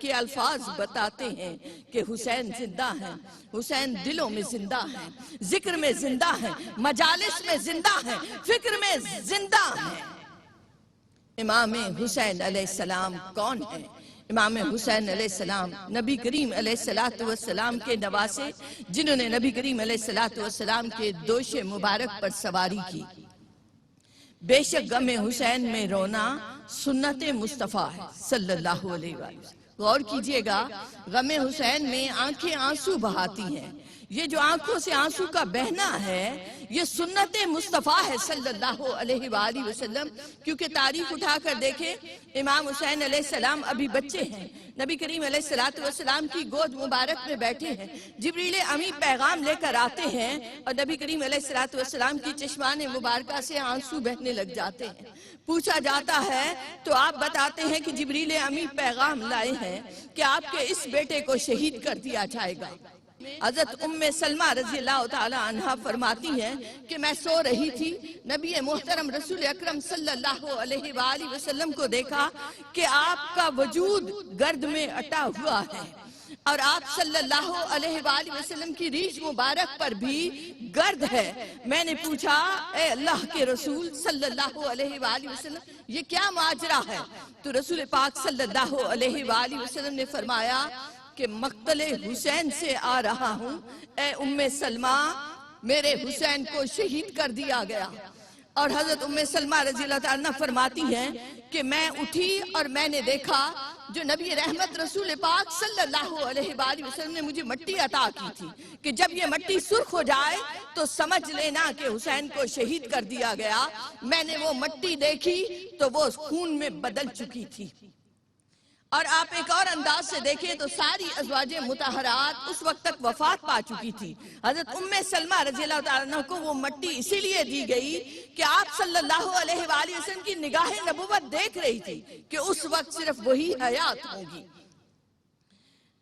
کے الفاظ بتاتے ہیں کہ حسین زندہ ہیں، حسین دلوں میں زندہ ہیں، ذکر میں زندہ ہیں، مجالس میں زندہ ہیں، فکر میں زندہ ہیں۔ امام حسین علیہ السلام کون ہیں؟ امام حسین علیہ السلام نبی کریم علیہ السلام کے نواسے، جنہوں نے نبی کریم علیہ السلام کے دوش مبارک پر سواری کی۔ بے شک غم حسین میں رونا سنت مصطفیٰ ہے صلی اللہ علیہ وسلم۔ غور کیجئے گا، غم حسین میں آنکھیں آنسو بہاتی ہیں، یہ جو آنکھوں سے آنسو کا بہنا ہے یہ سنت مصطفیٰ ہے صلی اللہ علیہ وآلہ وسلم، کیونکہ تاریخ اٹھا کر دیکھیں امام حسین علیہ السلام ابھی بچے ہیں، نبی کریم علیہ السلام کی گود مبارک میں بیٹھے ہیں، جبریل امی پیغام لے کر آتے ہیں اور نبی کریم علیہ السلام کی چشمان مبارکہ سے آنسو بہنے لگ جاتے ہیں۔ پوچھا جاتا ہے تو آپ بتاتے ہیں کہ جبریل امی پیغام لائے ہیں کہ آپ کے اس بیٹے کو شہید کر دیا جائے گا۔ حضرت ام سلمہ رضی اللہ تعالی عنہ فرماتی ہیں کہ میں سو رہی تھی، نبی محترم رسول اکرم صلی اللہ علیہ وآلہ وسلم کو دیکھا کہ آپ کا وجود گرد میں اٹا ہوا ہے اور آپ صلی اللہ علیہ وآلہ وسلم کی ریش مبارک پر بھی گرد ہے۔ میں نے پوچھا اے اللہ کے رسول صلی اللہ علیہ وآلہ وسلم یہ کیا ماجرا ہے؟ تو رسول پاک صلی اللہ علیہ وآلہ وسلم نے فرمایا کہ مقتل حسین سے آ رہا ہوں، اے ام سلمہ میرے حسین کو شہید کر دیا گیا۔ اور حضرت ام سلمہ رضی اللہ عنہ فرماتی ہیں کہ میں اٹھی اور میں نے دیکھا جو نبی رحمت رسول پاک صلی اللہ علیہ وآلہ وسلم نے مجھے مٹی عطا کی تھی کہ جب یہ مٹی سرخ ہو جائے تو سمجھ لینا کہ حسین کو شہید کر دیا گیا. میں نے وہ مٹی دیکھی تو وہ خون میں بدل چکی تھی. اور آپ ایک اور انداز سے دیکھیں تو ساری ازواج مطہرات اس وقت تک وفات پا چکی تھی. حضرت ام سلمہ رضی اللہ تعالیٰ عنہ کو وہ مٹی اسی لیے دی گئی کہ آپ صلی اللہ علیہ وآلہ وسلم کی نگاہ نبوت دیکھ رہی تھی کہ اس وقت صرف وہی حیات ہوں گی.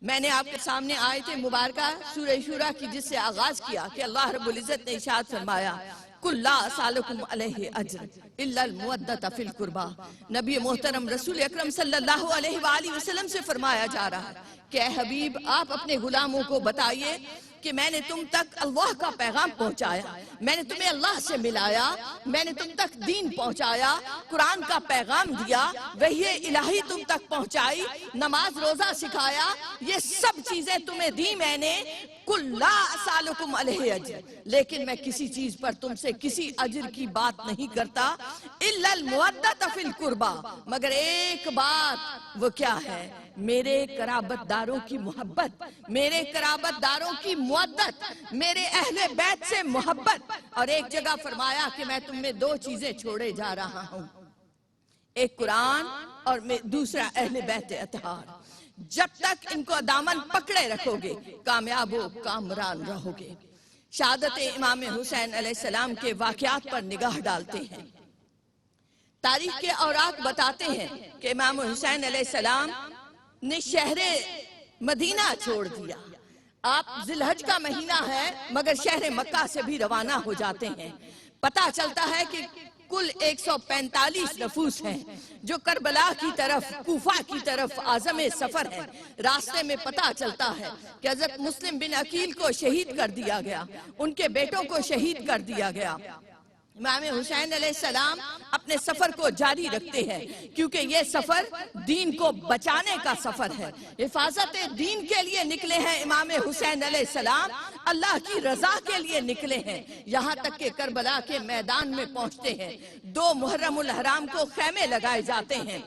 میں نے آپ کے سامنے آیت مبارکہ سورہ شورى کی جس سے آغاز کیا کہ اللہ رب العزت نے ارشاد فرمایا قُلْ لَا أَسْأَلُكُمْ عَلَيْهِ أَجْرًا إِلَّا الْمُوَدَّةَ فِي الْقُرْبَى. نبی محترم رسول اکرم صلی اللہ علیہ وآلہ وسلم سے فرمایا جا رہا ہے کہ اے حبیب آپ اپنے غلاموں کو بتائیے کہ میں نے تم تک اللہ کا پیغام پہنچایا, میں نے تمہیں اللہ سے ملایا, میں نے تم تک دین پہنچایا, قرآن کا پیغام دیا, وحی الہی تم تک پہنچائی, نماز روزہ سکھایا, یہ سب چیزیں تمہیں دی میں نے. قُلْ لَا أَسْأَلُكُمْ عَلَيْهِ أَجْرًا, لیکن میں کسی چیز پر تم سے کسی اجر کی بات نہیں کرتا. إِلَّا الْمُوَدَّةَ فِي الْقُرْبَى, مگر ایک بات, وہ کیا ہے؟ میرے قرابت داروں کی محبت, میرے قرابت داروں کی مودت, میرے اہل بیت سے محبت. اور ایک جگہ فرمایا کہ میں تم میں دو چیزیں چھوڑے جا رہا ہوں, ایک قرآن اور دوسرا اہل بیت اطہار. جب تک ان کو دامن پکڑے رکھو گے کامیاب و کامران رہو گے. شہادت امام حسین علیہ السلام کے واقعات پر نگاہ ڈالتے ہیں. تاریخ کے اوراق بتاتے ہیں کہ امام حسین علیہ السلام نے شہر مدینہ چھوڑ دیا. آپ ذی الحج کا مہینہ ہے مگر شہر مکہ سے بھی روانہ ہو جاتے ہیں. پتہ چلتا ہے کہ کل 145 نفوس ہیں جو کربلا کی طرف, کوفہ کی طرف عازم سفر ہیں. راستے میں پتہ چلتا ہے کہ حضرت مسلم بن عقیل کو شہید کر دیا گیا, ان کے بیٹوں کو شہید کر دیا گیا. امام حسین علیہ السلام اپنے سفر کو جاری رکھتے ہیں کیونکہ یہ سفر دین کو بچانے کا سفر ہے. حفاظت دین کے لیے نکلے ہیں امام حسین علیہ السلام, اللہ کی رضا کے لیے نکلے ہیں. یہاں تک کہ کربلا کے میدان میں پہنچتے ہیں. 2 محرم الحرام کو خیمے لگائے جاتے ہیں.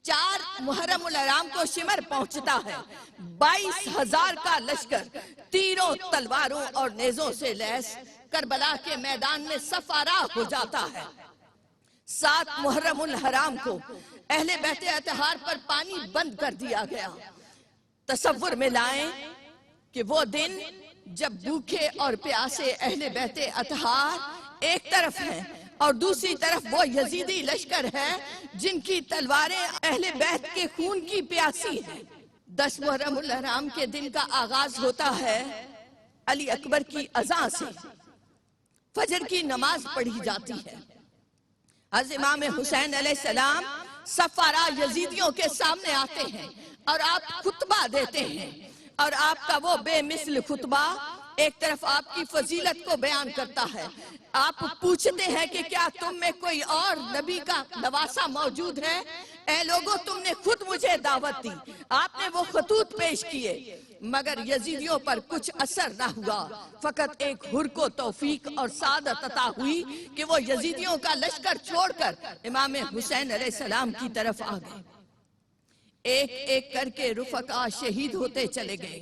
4 محرم الحرام کو شمر پہنچتا ہے. 22,000 کا لشکر تیروں, تلواروں اور نیزوں سے لیس کربلا کے میدان میں صف آراہ ہو جاتا ہے. 7 محرم الحرام کو اہل بیت اطہار پر پانی بند کر دیا گیا. تصور میں لائیں کہ وہ دن جب بھوکے اور پیاسے اہل بیت اطہار ایک طرف ہیں اور دوسری طرف وہ یزیدی لشکر ہے جن کی تلواریں اہل بیت کے خون کی پیاسی ہیں. 10 محرم الحرام کے دن کا آغاز ہوتا ہے علی اکبر کی اذان سے. فجر کی نماز پڑھی جاتی ہے. حضرت امام حسین علیہ السلام صف آراہ یزیدیوں کے سامنے آتے ہیں اور آپ خطبہ دیتے ہیں. اور آپ کا وہ بے مثل خطبہ ایک طرف آپ کی فضیلت کو بیان کرتا ہے. آپ پوچھتے ہیں کہ کیا تم میں کوئی اور نبی کا نواسہ موجود ہے؟ اے لوگو, تم نے خود مجھے دعوت دی, آپ نے وہ خطوط پیش کیے مگر یزیدیوں پر کچھ اثر نہ ہوا. فقط ایک حر کو توفیق اور سعادت عطا ہوئی کہ وہ یزیدیوں کا لشکر چھوڑ کر امام حسین علیہ السلام کی طرف آ گئے. ایک ایک کر کے رفقا شہید ہوتے چلے گئے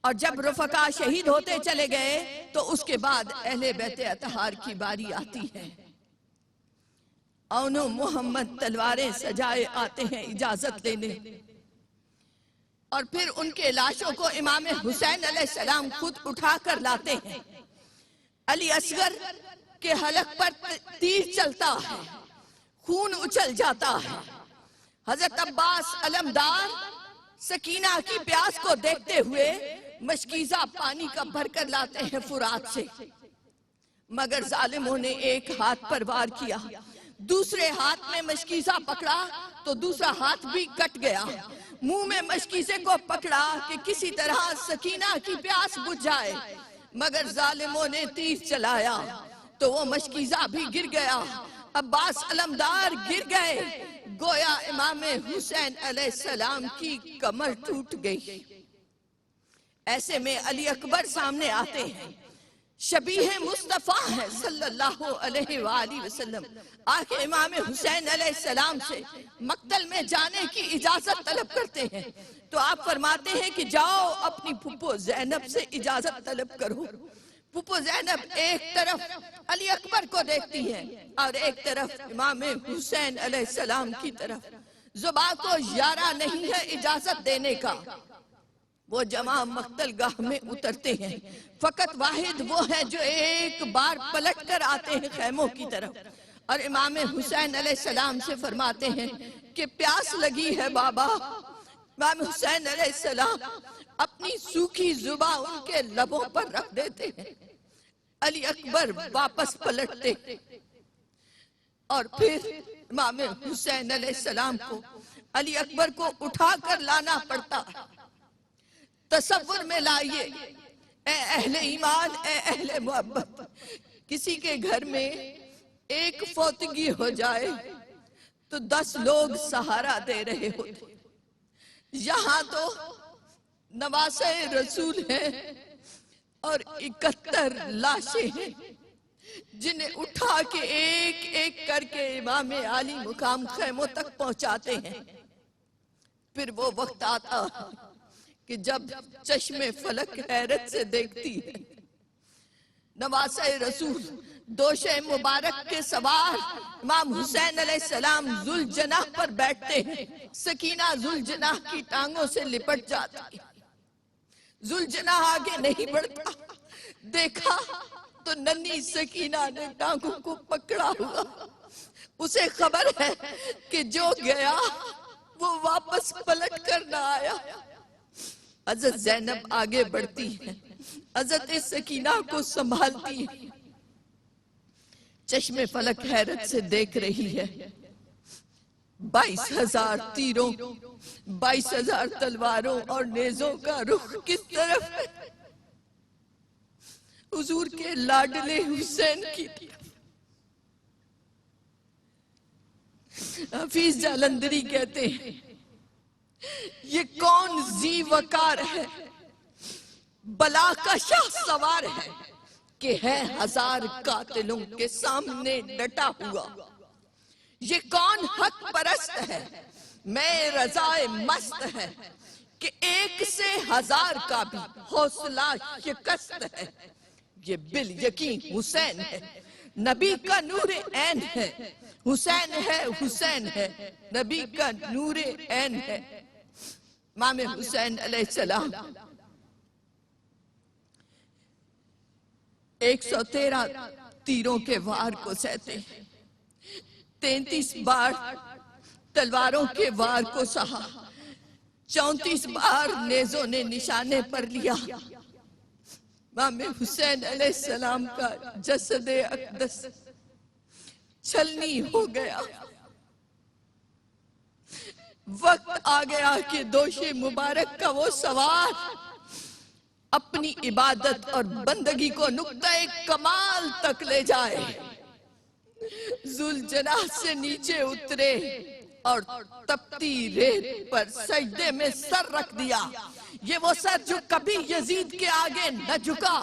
اور جب رفقا شہید ہوتے چلے گئے تو اس کے بعد اہل بیت اطہار کی باری آتی ہے. اونو محمد تلواریں سجائے آتے ہیں اجازت لینے اور پھر ان کے لاشوں کو امام حسین علیہ السلام خود اٹھا کر لاتے ہیں. علی اصغر کے حلق پر تیر چلتا ہے, خون اچھل جاتا ہے. حضرت عباس علمدار سکینہ کی پیاس کو دیکھتے ہوئے مشکیزہ پانی کا بھر کر لاتے ہیں فرات سے, مگر ظالموں نے ایک ہاتھ پر وار کیا, دوسرے ہاتھ میں مشکیزہ پکڑا تو دوسرا ہاتھ بھی کٹ گیا. منہ میں مشکیزے کو پکڑا کہ کسی طرح سکینہ کی پیاس بجھ جائے, مگر ظالموں نے تیر چلایا تو وہ مشکیزہ بھی گر گیا. عباس علمدار گر گئے, گویا امام حسین علیہ السلام کی کمر ٹوٹ گئی. ایسے میں علی اکبر سامنے آتے ہیں, شبیہ مصطفیٰ ہے صلی اللہ علیہ وآلہ وسلم، آخر امام حسین علیہ السلام سے مقتل میں جانے کی اجازت طلب کرتے ہیں تو آپ فرماتے ہیں کہ جاؤ اپنی پھپھو زینب سے اجازت طلب کرو۔ پھپھو زینب ایک طرف علی اکبر کو دیکھتی ہیں اور ایک طرف امام حسین علیہ السلام کی طرف۔ زباں کو یارہ نہیں ہے اجازت دینے کا، وہ جمع مقتل گاہ میں اترتے ہیں۔ فقط واحد وہ ہے جو ایک بار پلٹ کر آتے ہیں خیموں کی طرف اور امام حسین علیہ السلام سے فرماتے ہیں کہ پیاس لگی ہے بابا۔ امام حسین علیہ السلام اپنی سوکھی زباں ان کے لبوں پر رکھ دیتے ہیں۔ علی اکبر واپس پلٹتے اور پھر امام حسین علیہ السلام کو علی اکبر کو اٹھا کر لانا پڑتا۔ تصور میں لائیے اے اہل ایمان، اے اہل محبت، کسی کے گھر میں ایک فوتگی ہو جائے تو 10 لوگ سہارا دے رہے ہوتے، یہاں تو نواسہ رسول ہیں اور 71 لاشیں ہیں جنہیں اٹھا کے ایک ایک کر کے امام عالی مقام خیموں تک پہنچاتے ہیں۔ پھر وہ وقت آتا کہ جب چشم فلک حیرت سے دیکھتی ہے، نواسہ رسول دوش مبارک کے سوار امام حسین علیہ السلام ذوالجناح پر بیٹھتے ہیں۔ سکینہ ذوالجناح کی ٹانگوں سے لپٹ جاتی ہے، ذوالجناح آگے نہیں بڑھتا۔ دیکھا تو ننھی سکینہ نے ٹانگوں کو پکڑا ہوا، اسے خبر ہے کہ جو گیا وہ واپس پلٹ کر نہ آیا۔ حضرت زینب آگے بڑھتی ہے، حضرت سکینہ کو سنبھالتی ہے، چشم فلک حیرت سے دیکھ رہی ہے۔ 22,000 تیروں، 22,000 تلواروں اور نیزوں کا رخ کس طرف ہے؟ حضور کے لاڈلے حسین کی طرف۔ حفیظ جالندری کہتے ہیں یہ کون ذی وقار ہے، بلا کا شاہ سوار ہے کہ ہے 1000 قاتلوں کے سامنے ڈٹا ہوا۔ یہ کون حق پرست ہے، میں رضائے مست ہے کہ ایک سے 1000 کا بھی حوصلہ شکست ہے۔ یہ بالیقین حسین ہے، نبی کا نور عین ہے، حسین ہے حسین ہے، نبی کا نور عین ہے۔ امام حسین علیہ السلام 113 تیروں کے وار کو سہتے ہیں، 33 بار تلواروں کے وار کو سہا، 34 بار نیزوں نے نشانے پر لیا۔ امام حسین علیہ السلام کا جسد اقدس چھلنی ہو گیا۔ وقت آ گیا کہ دوش مبارک کا وہ سوار اپنی عبادت اور بندگی کو نقطۂ کمال تک لے جائے۔ ذوالجناح سے نیچے اترے اور تپتی ریت پر سجدے میں سر رکھ دیا۔ یہ وہ سر جو کبھی یزید کے آگے نہ جھکا،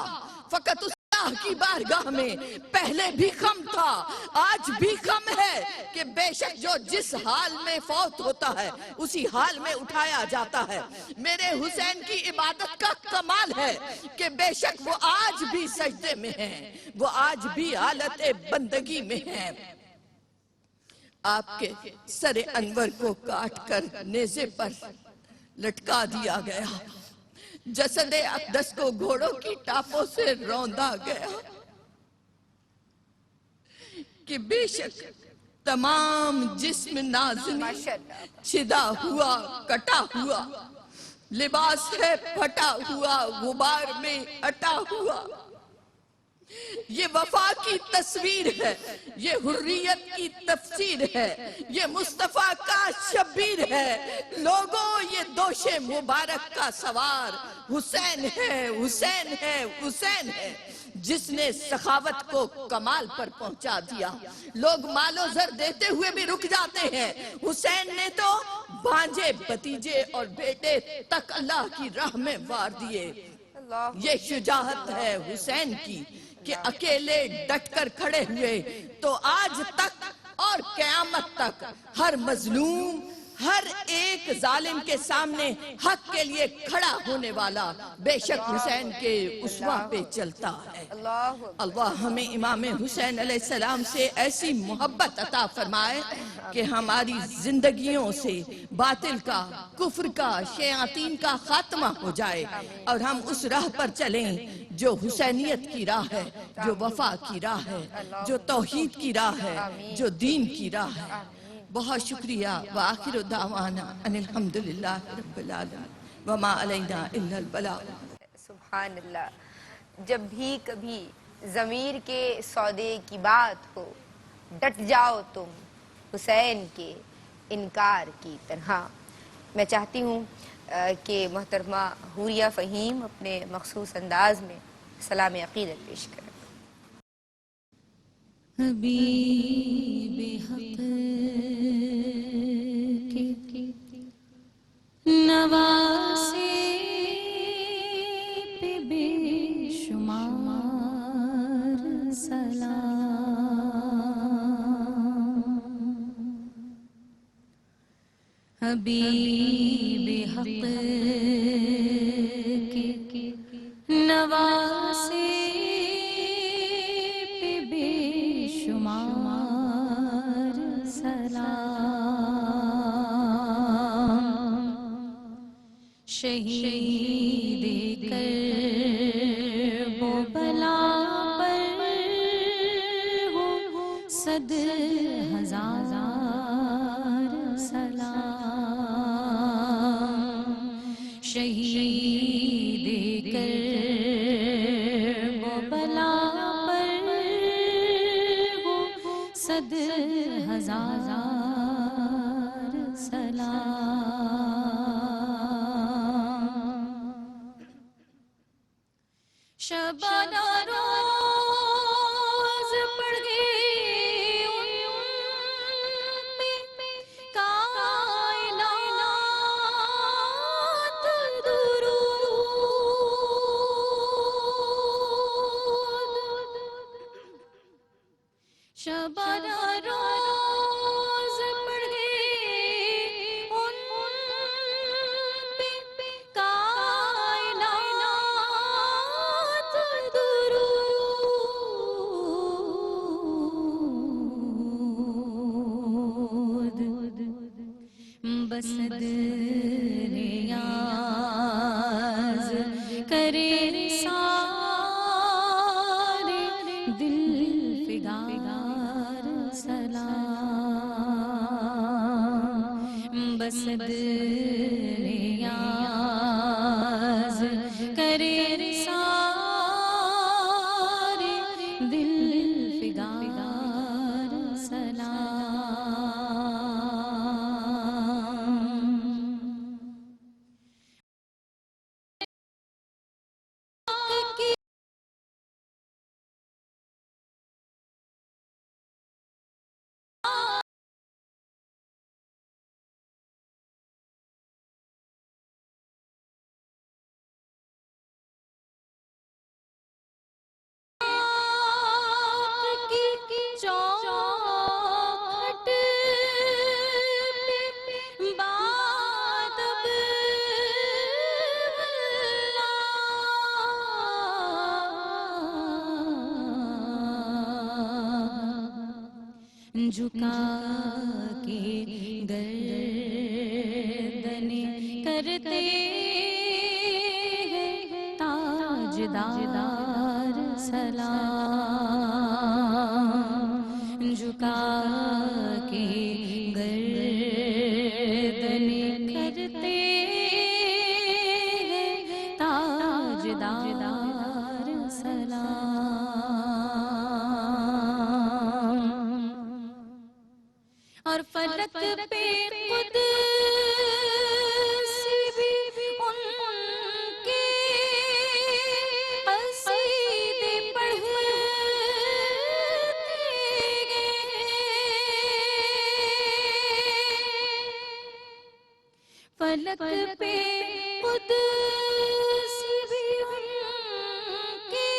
فقط اس اللہ کی بارگاہ میں پہلے بھی خم تھا، آج بھی خم ہے کہ بے شک جو جس حال میں فوت ہوتا ہے اسی حال میں اٹھایا جاتا ہے۔ میرے حسین کی عبادت کا کمال ہے کہ بے شک وہ آج بھی سجدے میں ہیں، وہ آج بھی حالت بندگی میں ہیں۔ آپ کے سر انور کو کاٹ کر نیزے پر لٹکا دیا گیا، جسد اقدس کو گھوڑوں کی ٹاپوں سے روندا گیا کہ بے شک تمام جسم نازنی چھدا ہوا کٹا ہوا، لباس ہے پھٹا ہوا غبار میں اٹا ہوا۔ یہ وفا کی تصویر ہے، یہ حریت کی تفسیر ہے، یہ مصطفیٰ کا شبیر ہے۔ لوگوں یہ دوش مبارک کا سوار حسین ہے حسین ہے حسین ہے، جس نے سخاوت کو کمال پر پہنچا دیا۔ لوگ مال و زر دیتے ہوئے بھی رک جاتے ہیں، حسین نے تو بھانجے بھتیجے اور بیٹے تک اللہ کی راہ میں وار دیے۔ یہ شجاعت ہے حسین کی، کہ اکیلے ڈٹ کر کھڑے ہوئے تو آج تک اور قیامت تک ہر مظلوم، ہر ایک ظالم کے سامنے حق کے لیے کھڑا ہونے والا بے شک حسین کے اسوہ پہ چلتا ہے۔ اللہ ہمیں امام حسین علیہ السلام سے ایسی محبت عطا فرمائے کہ ہماری زندگیوں سے باطل کا، کفر کا، شیاطین کا خاتمہ ہو جائے اور ہم اس راہ پر چلیں جو حسینیت کی راہ ہے، جو وفا کی راہ ہے، جو توحید کی راہ ہے، جو دین کی راہ ہے۔ بہت شکریہ۔ وآخر دعوانا ان الحمدللہ رب العالمین وما علینا الا البلاغ۔ سبحان اللہ۔ جب بھی کبھی ضمیر کے سودے کی بات ہو، ڈٹ جاؤ تم حسین کے انکار کی طرح۔ میں چاہتی ہوں کہ محترمہ حوریہ فہیم اپنے مخصوص انداز میں سلام عقیدت پیش کریں۔ حبیب حق کے نواسے پہ بے شمار سلام، حبیب حق کے نواسے پہ بے شمار سلام، شہید کرب و بلا پر ہو صد ہزار سلام، شہید کرب و بلا پر ہو صد ہزار سلام، شبانہ روز پڑھ گئے ان پہ کائنات درود، شبانہ روز پڑھ گئے ان پہ کائنات درود، بس نیاز کرے سارے دل فگار سلام، بس نیاز کرے سارے دل فگار سلام، چوکھٹ پہ بادب اللہ جھکا کے گردنیں کرتے ہیں تاجدار سلام، جھکا کے گردنیں کرتے ہیں تاجدار سلام، اور فلک پہ قدس بھی ان کے قصیدے پڑھتے گئے، فلک پہ قدس بھی ان کے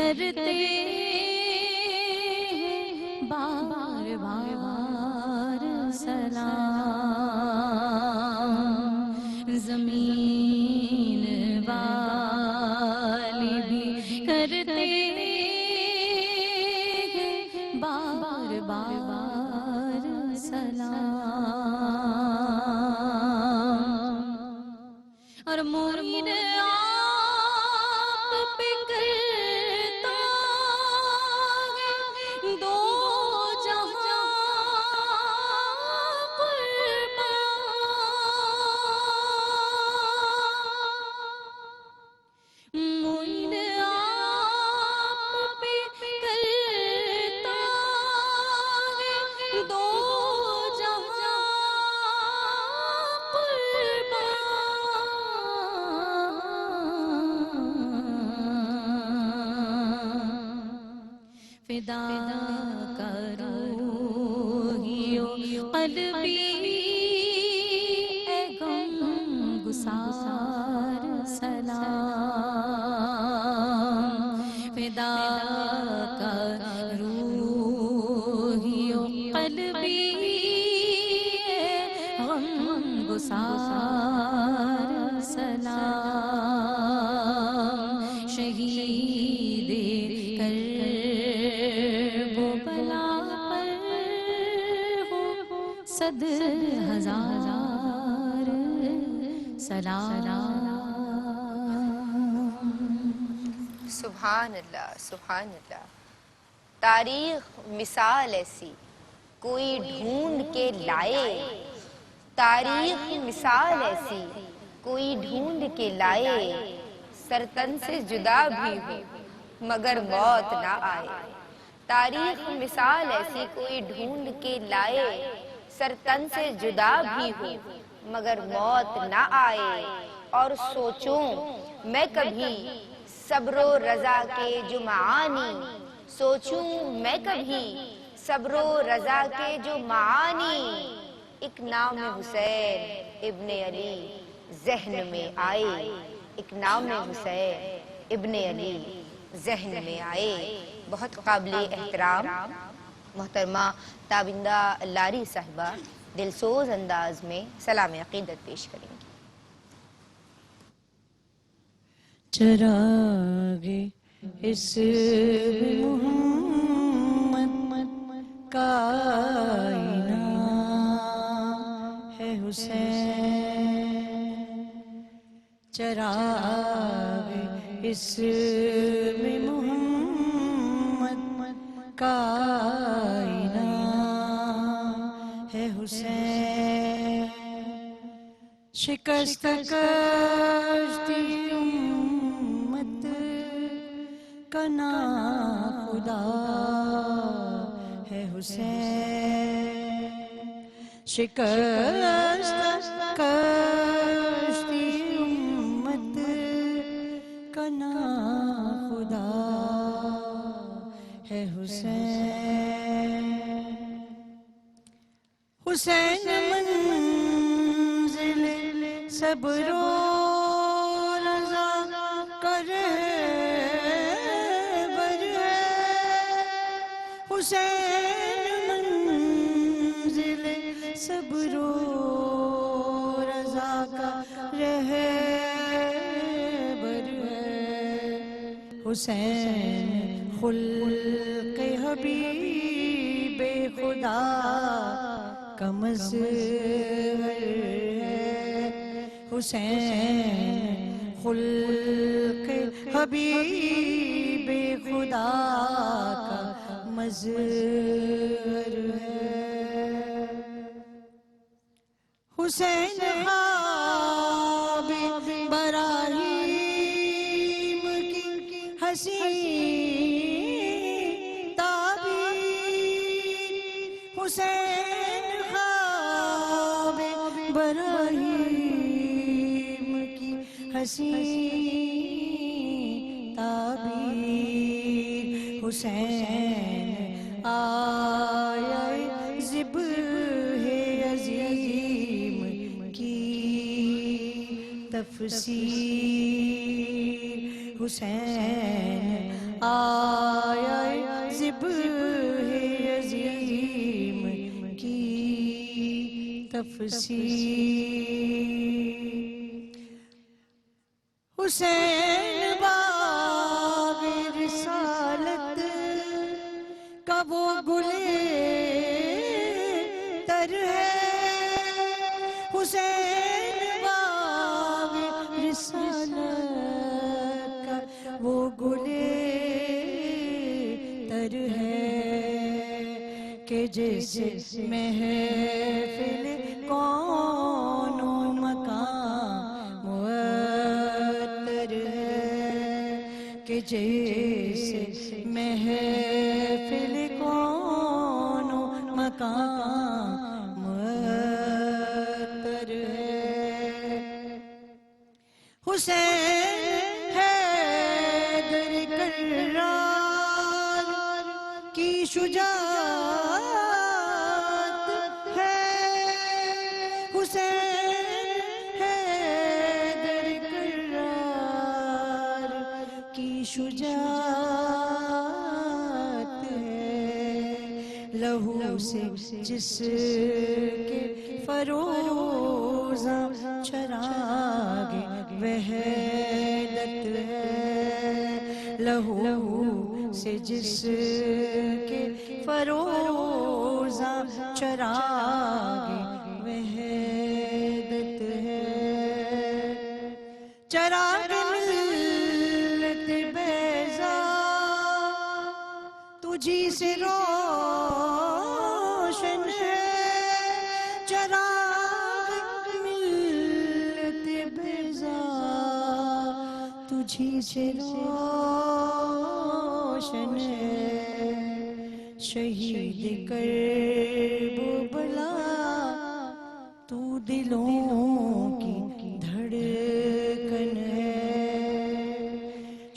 کرتے بار بار سلام، زمین والی بھی کرتے بار بار سلام، اور مرید آپ پہ کرتا ہے دو جہاں قربان، مرید آپ پہ کرتا ہے دو جہاں قربان، فدا روحی و قلبی اے غم گسار سلام، فدا روحی و قلبی اے غم گسار سلام، شہید کرب و بلا پر ہو صد ہزار سلام۔ سبحان اللہ سبحان اللہ۔ تاریخ مثال ایسی کوئی ڈھونڈ کے لائے، تاریخ مثال ایسی کوئی ڈھونڈ کے لائے، سرتن سے جدا بھی ہو مگر موت نہ آئے، تاریخ مثال ایسی کوئی ڈھونڈ کے لائے، سرتن سے جدا بھی ہو مگر موت نہ آئے، اور سوچوں میں کبھی صبر و رضا کے جو معانی، سوچوں میں کبھی صبر و رضا کے جو معانی، ایک نام حسین ابن علی ذہن میں آئے، ایک نام حسین ابن علی ذہن میں آئے۔ بہت قابل احترام محترمہ تابندہ لاری صاحبہ دلسوز انداز میں سلام عقیدت پیش کریں گی۔ چراغ اس محمد کا آئینہ ہے حسین، چراغ اس محمد کا آئینہ ہے حسین، شکست کشتی امت کا ناخدا ہے حسین، شکست کشتی امت کا ناخدا ہے حسین، حسین منزل صبر و رضا کا رہبر ہے، حسین منزل صبر و رضا کا رہبر ہے، حسین خلق حبیب خدا کا مظہر ہے، حسین خلق حبیب خدا کا مظہر ہے، حسین خواب براہیم کی حسین تعبیر، حسین خواب براہیم کی حسین تعبیر، حسین آیا ذبح عظیم کی تفسیر، حسین آیا ذبح عظیم کی تفسیر حسین باغ رسالت کا وہ گلے تر ہے حسین باغ رسالت کا وہ گلے تر ہے کہ جیسے محفل کون و مکان معطر ہے کہ جیسے محفل کون و مکان معطر ہے حسین حیدر کرار کی شجاعت ہے حسین حیدر کرار کی شجاعت ہے لہو سے جس کے فروزہ چراغ وحدت ہے لہو سے جس کے فروزہ چراغ وحدت ہے چراغ ملت بیضا تجھی سے روشن ہے چراغ ملت بیضا تجھی سے روشن ہے شہید کرب و بلا تو دلوں کی دھڑکن ہے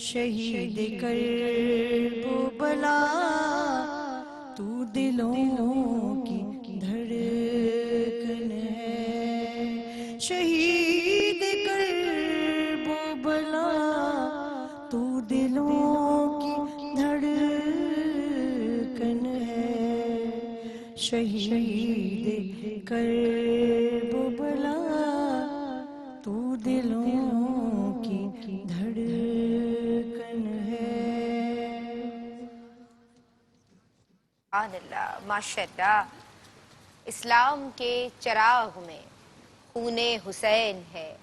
شہید کرب و بلا تو دلوں کی دھڑکن ہے شہید کرب و بلا تو دلوں کی دھڑکن ہے شہید کرب و بلا تو دلوں کی دھڑکن ہے سبحان اللہ ماشاءاللہ اسلام کے چراغ میں خون حسین ہے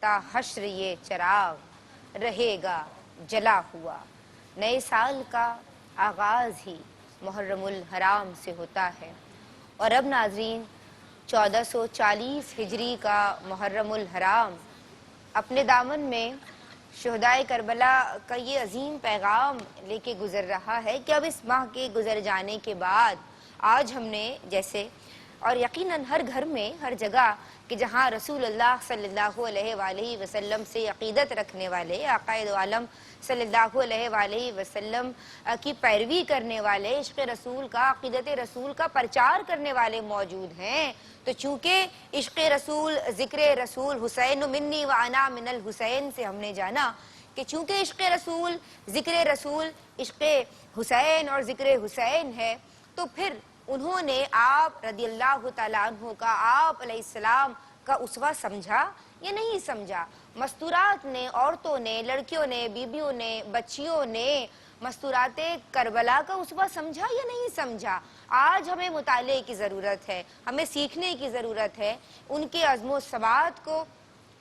تا حشر یہ چراغ رہے گا جلا ہوا نئے سال کا آغاز ہی محرم الحرام سے ہوتا ہے اور اب ناظرین 1440 ہجری کا محرم الحرام اپنے دامن میں شہدائے کربلا کا یہ عظیم پیغام لے کے گزر رہا ہے کہ اب اس ماہ کے گزر جانے کے بعد آج ہم نے جیسے اور یقیناً ہر گھر میں ہر جگہ کہ جہاں رسول اللہ صلی اللہ علیہ وآلہ وسلم سے عقیدت رکھنے والے عقائد عالم صلی اللہ علیہ وآلہ وسلم کی پیروی کرنے والے عشق رسول کا عقیدت رسول کا پرچار کرنے والے موجود ہیں تو چونکہ عشق رسول ذکر رسول حسین منی و انا من الحسین سے ہم نے جانا کہ چونکہ عشق رسول ذکر رسول عشق حسین اور ذکر حسین ہے تو پھر انہوں نے آپ رضی اللہ تعالیٰ عنہ کا آپ علیہ السلام کا اسوہ سمجھا یا نہیں سمجھا مستورات نے عورتوں نے لڑکیوں نے بیبیوں نے بچیوں نے مستورات کربلا کا اسوہ سمجھا یا نہیں سمجھا آج ہمیں مطالعے کی ضرورت ہے ہمیں سیکھنے کی ضرورت ہے ان کے عزم و ثبات کو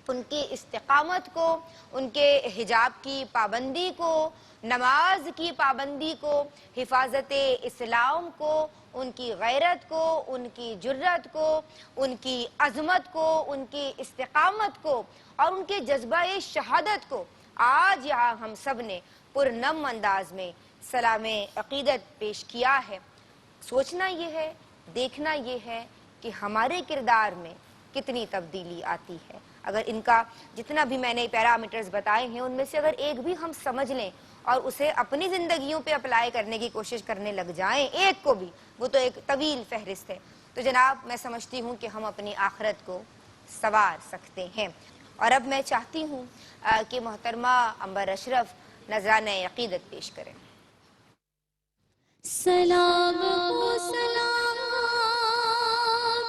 ان کی استقامت کو ان کے حجاب کی پابندی کو نماز کی پابندی کو حفاظت اسلام کو ان کی غیرت کو ان کی جرت کو ان کی عظمت کو ان کی استقامت کو اور ان کے جذبہ شہادت کو آج یہاں ہم سب نے پرنم انداز میں سلام عقیدت پیش کیا ہے سوچنا یہ ہے دیکھنا یہ ہے کہ ہمارے کردار میں کتنی تبدیلی آتی ہے اگر ان کا جتنا بھی میں نے پیرامیٹرز بتائے ہیں ان میں سے اگر ایک بھی ہم سمجھ لیں اور اسے اپنی زندگیوں پہ اپلائی کرنے کی کوشش کرنے لگ جائیں ایک کو بھی وہ تو ایک طویل فہرست ہے تو جناب میں سمجھتی ہوں کہ ہم اپنی آخرت کو سنوار سکتے ہیں اور اب میں چاہتی ہوں کہ محترمہ عنبر اشرف نذرانہ عقیدت پیش کریں۔ سلام ہو سلام،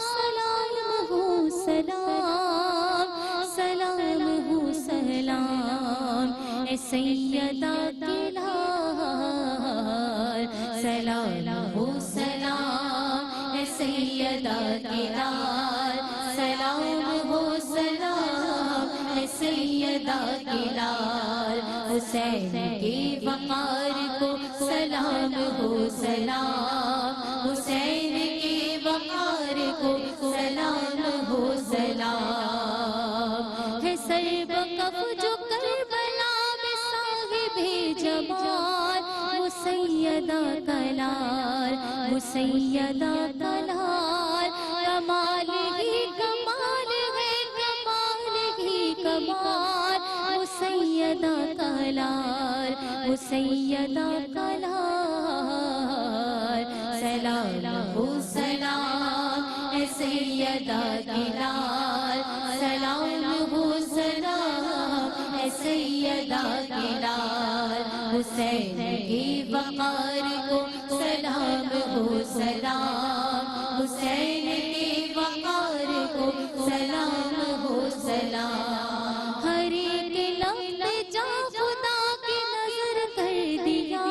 سلام ہو سلام، سلام ہو سلام اے سیدہ کی لال، سلام ہو سلام اے سیدہ کی لال، سلام ہو سلام اے سیدہ کی لال، حسین کی وقار کو سلام ہو سلام، حسین کی وقار کو سلام ہو سلام، ہے سربکف جو کربلا میں صاحب جمال، وہ سیدہ کلال، وہ سیدہ کلال، کمال ہی کمال ہے، کمال ہی کمال، وہ سیدہ کلال، وہ سیدہ کلال، سلام ہو سلام اے سیدہ کی لال، سلام ہو سلام اے سیدہ کی لال، حسین کی وقار کو سلام ہو سلام، حسین کی وقار کو سلام ہو سلام، ہر ایک لفظ جا خدا کی نظر کر دیا،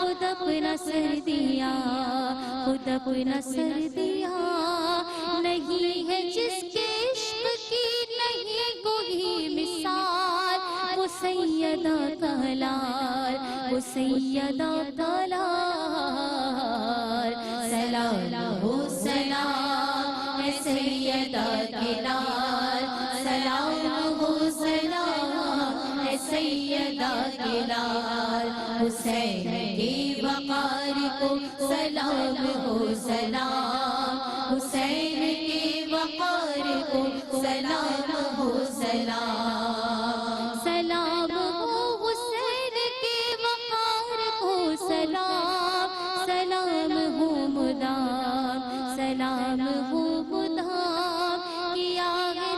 خود اپنا سر دیا، خود اپنا سر دیا، نہیں ہے جس کے عشق کی نہیں کوئی مثال، وہ سیدہ کلال، وہ سیدہ کلال، سلام ہو سلام اے سیدہ کی لال، سلام ہو سلام اے سیدہ کی لال، حسین کی وقار کو سلام ہو سلام، حسین کی وقار کو سلام ہو سلام، سلام ہو حسین کی وقار کو سلام، سلام ہو مدام، سلام ہو مدام، کیا ہے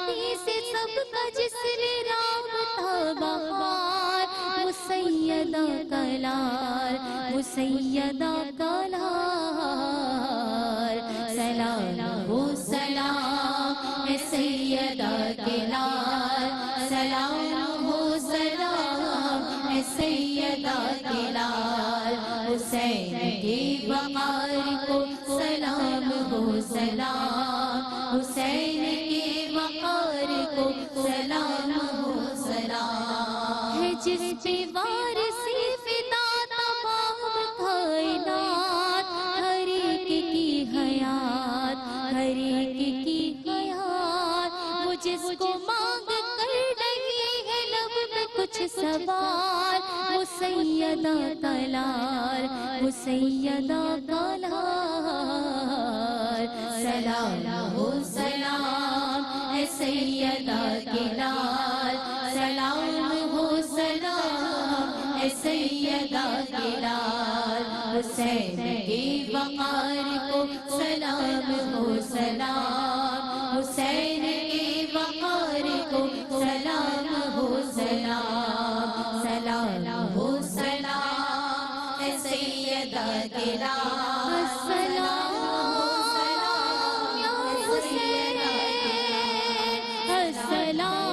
سے سب کا جسر رام تھا بہار، وہ سیدہ کلال، وہ سیدہ کلال، سلام ہو سلام اے سیدہ کی لال، سلام ہو سلام اے سیدہ کی لال، حسین کی وقار کو سلام ہو سلام، حسین کی وقار کو سلام ہو سلام، ہے جس پہ وارثی فدا تمام کائنات، ہر ایک کی حیات، ہر ایک کی حیات، وہ جس کو مانگ کر رہی ہے لب میں کچھ سوال، وہ سیدہ کلال، وہ سیدہ کلال، سلام ہو سلام اے سیدہ کی لال، سلام ہو سلام اے سیدہ کی لال، حسین کی وقار کو سلام ہو سلام، حسین کی وقار کو سلام ہو سلام، سلام ہو سلام اے سیدہ کی لال، سلام یا حسین، السلام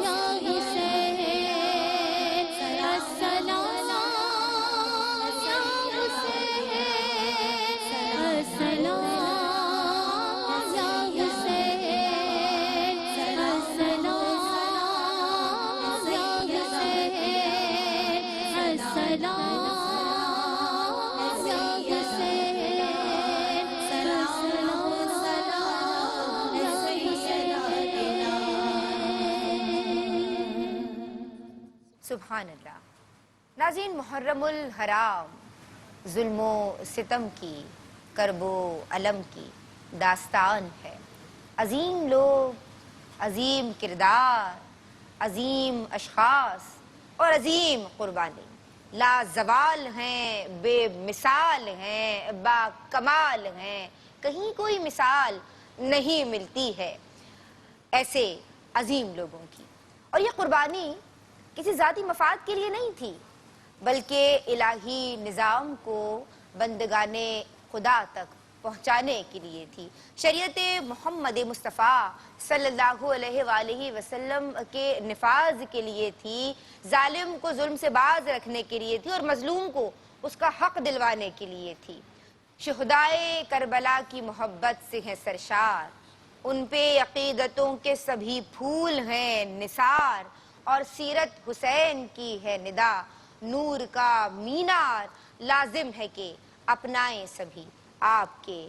یا حسین، السلام یا حسین، السلام یا حسین، السلام یا حسین، السلام یا حسین، سبحان اللہ۔ ناظرین، محرم الحرام ظلم و ستم کی، کرب و علم کی داستان ہے۔ عظیم لوگ، عظیم کردار، عظیم اشخاص اور عظیم قربانی لازوال ہیں، بے مثال ہیں، با کمال ہیں، کہیں کوئی مثال نہیں ملتی ہے ایسے عظیم لوگوں کی۔ اور یہ قربانی کسی ذاتی مفاد کے لیے نہیں تھی، بلکہ الہی نظام کو بندگان خدا تک پہنچانے کے لیے تھی۔ شریعت محمد مصطفیٰ صلی اللہ علیہ وآلہ وسلم کے نفاذ کے لیے تھی، ظالم کو ظلم سے باز رکھنے کے لیے تھی، اور مظلوم کو اس کا حق دلوانے کے لیے تھی۔ شہدائے کربلا کی محبت سے ہیں سرشار، ان پہ عقیدتوں کے سبھی پھول ہیں نثار، اور سیرت حسین کی ہے ندا نور کا مینار، لازم ہے کہ اپنائیں سبھی آپ کے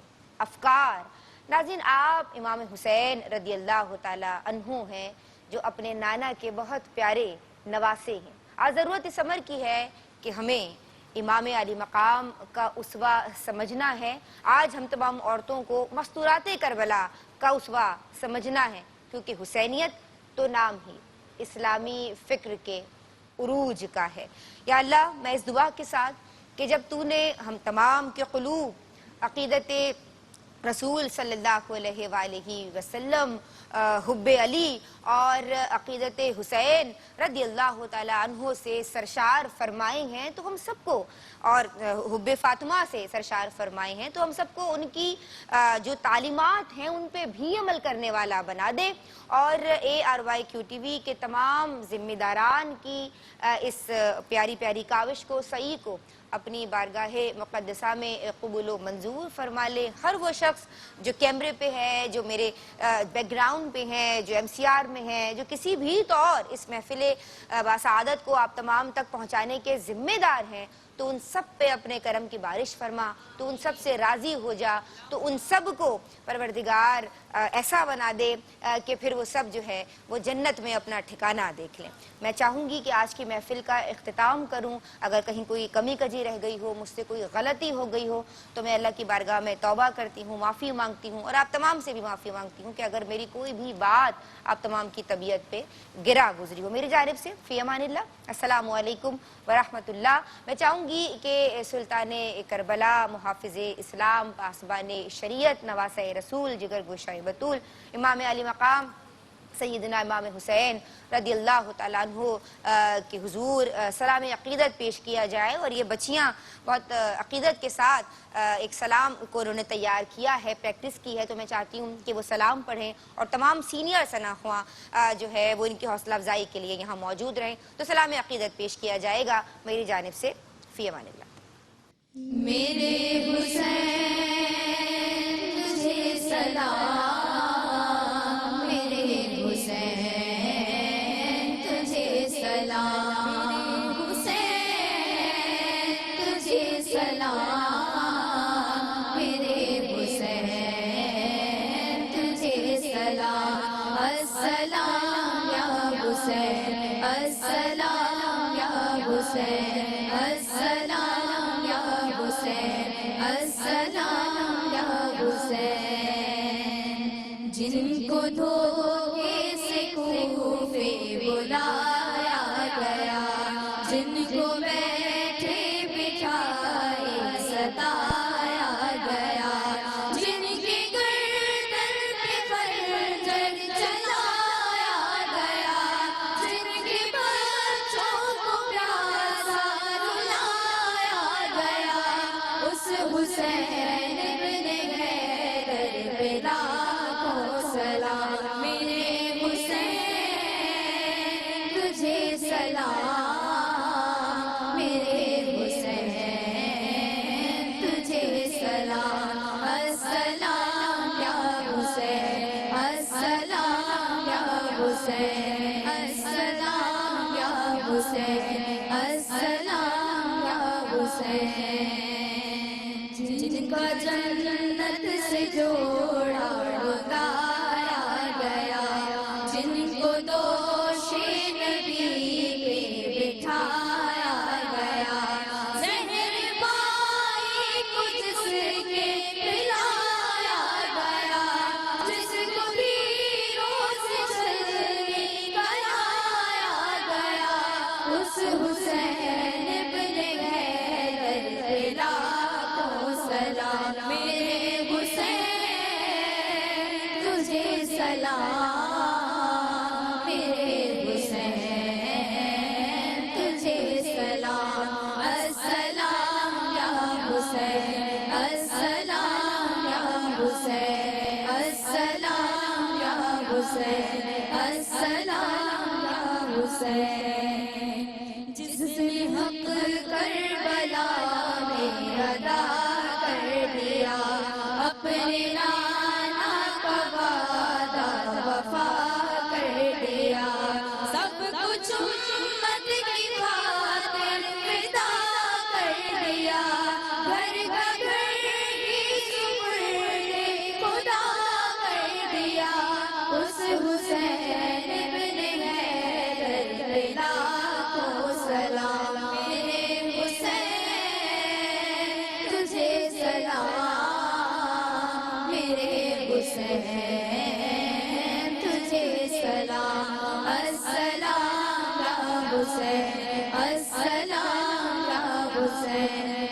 افکار۔ ناظرین، آپ امام حسین رضی اللہ تعالی عنہ ہیں جو اپنے نانا کے بہت پیارے نواسے ہیں۔ آج ضرورت اس امر کی ہے کہ ہمیں امام علی مقام کا اسوہ سمجھنا ہے۔ آج ہم تمام عورتوں کو مستورات کربلا کا اسوہ سمجھنا ہے، کیونکہ حسینیت تو نام ہی اسلامی فکر کے عروج کا ہے۔ یا اللہ، میں اس دعا کے ساتھ کہ جب تو نے ہم تمام کے قلوب عقیدت رسول صلی اللہ علیہ وآلہ وسلم، حب علی اور عقیدت حسین رضی اللہ تعالی عنہ سے سرشار فرمائے ہیں، تو ہم سب کو، اور حب فاطمہ سے سرشار فرمائے ہیں، تو ہم سب کو ان کی جو تعلیمات ہیں ان پہ بھی عمل کرنے والا بنا دے، اور ARYQ-TV کے تمام ذمہ داران کی اس پیاری پیاری کاوش کو، سعی کو اپنی بارگاہ مقدسہ میں قبول و منظور فرما لے۔ ہر وہ شخص جو کیمرے پہ ہے، جو میرے بیک گراؤنڈ پہ ہیں، جو MCR میں ہیں، جو کسی بھی طور اس محفل باسعادت کو آپ تمام تک پہنچانے کے ذمہ دار ہیں، تو ان سب پہ اپنے کرم کی بارش فرما، تو ان سب سے راضی ہو جا، تو ان سب کو پروردگار ایسا بنا دے کہ پھر وہ سب جو ہے وہ جنت میں اپنا ٹھکانہ دیکھ لیں۔ میں چاہوں گی کہ آج کی محفل کا اختتام کروں۔ اگر کہیں کوئی کمی کجی رہ گئی ہو، مجھ سے کوئی غلطی ہو گئی ہو، تو میں اللہ کی بارگاہ میں توبہ کرتی ہوں، معافی مانگتی ہوں، اور آپ تمام سے بھی معافی مانگتی ہوں کہ اگر میری کوئی بھی بات آپ تمام کی طبیعت پہ گرا گزری ہو۔ میری جانب سے فی امان اللہ، السلام علیکم ورحمۃ اللہ۔ میں چاہوں گی کہ سلطان کربلا، محافظ اسلام، پاسبان شریعت، نواسہ رسول، جگر گوشہ بطول، امام علی مقام سیدنا امام حسین رضی اللہ تعالیٰ عنہ کے حضور سلام عقیدت پیش کیا جائے، اور یہ بچیاں بہت عقیدت کے ساتھ ایک سلام کو انہوں نے تیار کیا ہے، پریکٹس کی ہے، تو میں چاہتی ہوں کہ وہ سلام پڑھیں، اور تمام سینئر ثناء جو ہے وہ ان کی حوصلہ افزائی کے لیے یہاں موجود رہیں۔ تو سلام عقیدت پیش کیا جائے گا میری جانب سے، فی امان اللہ۔ میرے حسین تجھے سلام، میرے حسین تجھے سلام، حسین تجھے سلام، میرے حسین تجھے سلام، السلام یا حسین، السلام یا حسین، السلام یا حسین، السلام یا حسین، جن کو دھوکے سے کوفے بلایا گیا، جن کو بیٹھے بٹھائے ستایا گیا، جن کے گردن پہ خنجر چلایا گیا، جن کے بچوں کو پیاسا رلایا گیا، اس حسین ابن حیدر پہ لاکھوں سلام، میرے حسین تجھے سلام، میرے حسین تجھے سلام، السلام یا حسین، السلام یا حسین، السلام یا حسین، السلام یا حسین، جن کا جنت سے جوڑا لگایا گیا، جن کو دوش نبی پہ بٹھایا گیا، زہر بائی کو جس کے پلایا گیا، جس کو پیروں سے جلدی کرایا گیا، اس حسین ابن حیدر پہ لاکھوں سلام، میرے حق کربلا میں ادا کر دیا، اپنے نانا کا وعدہ وفا کر دیا، سب کچھ امت کی خاطر فدا کر دیا، گھر کا گھر کی سپرد خدا کر دیا، اس حسین ابن حیدر پہ لاکھوں سلام، میرے حسین تجھے سلام، میرے حسین تجھے سلام، السلام یا حسین، السلام یا حسین،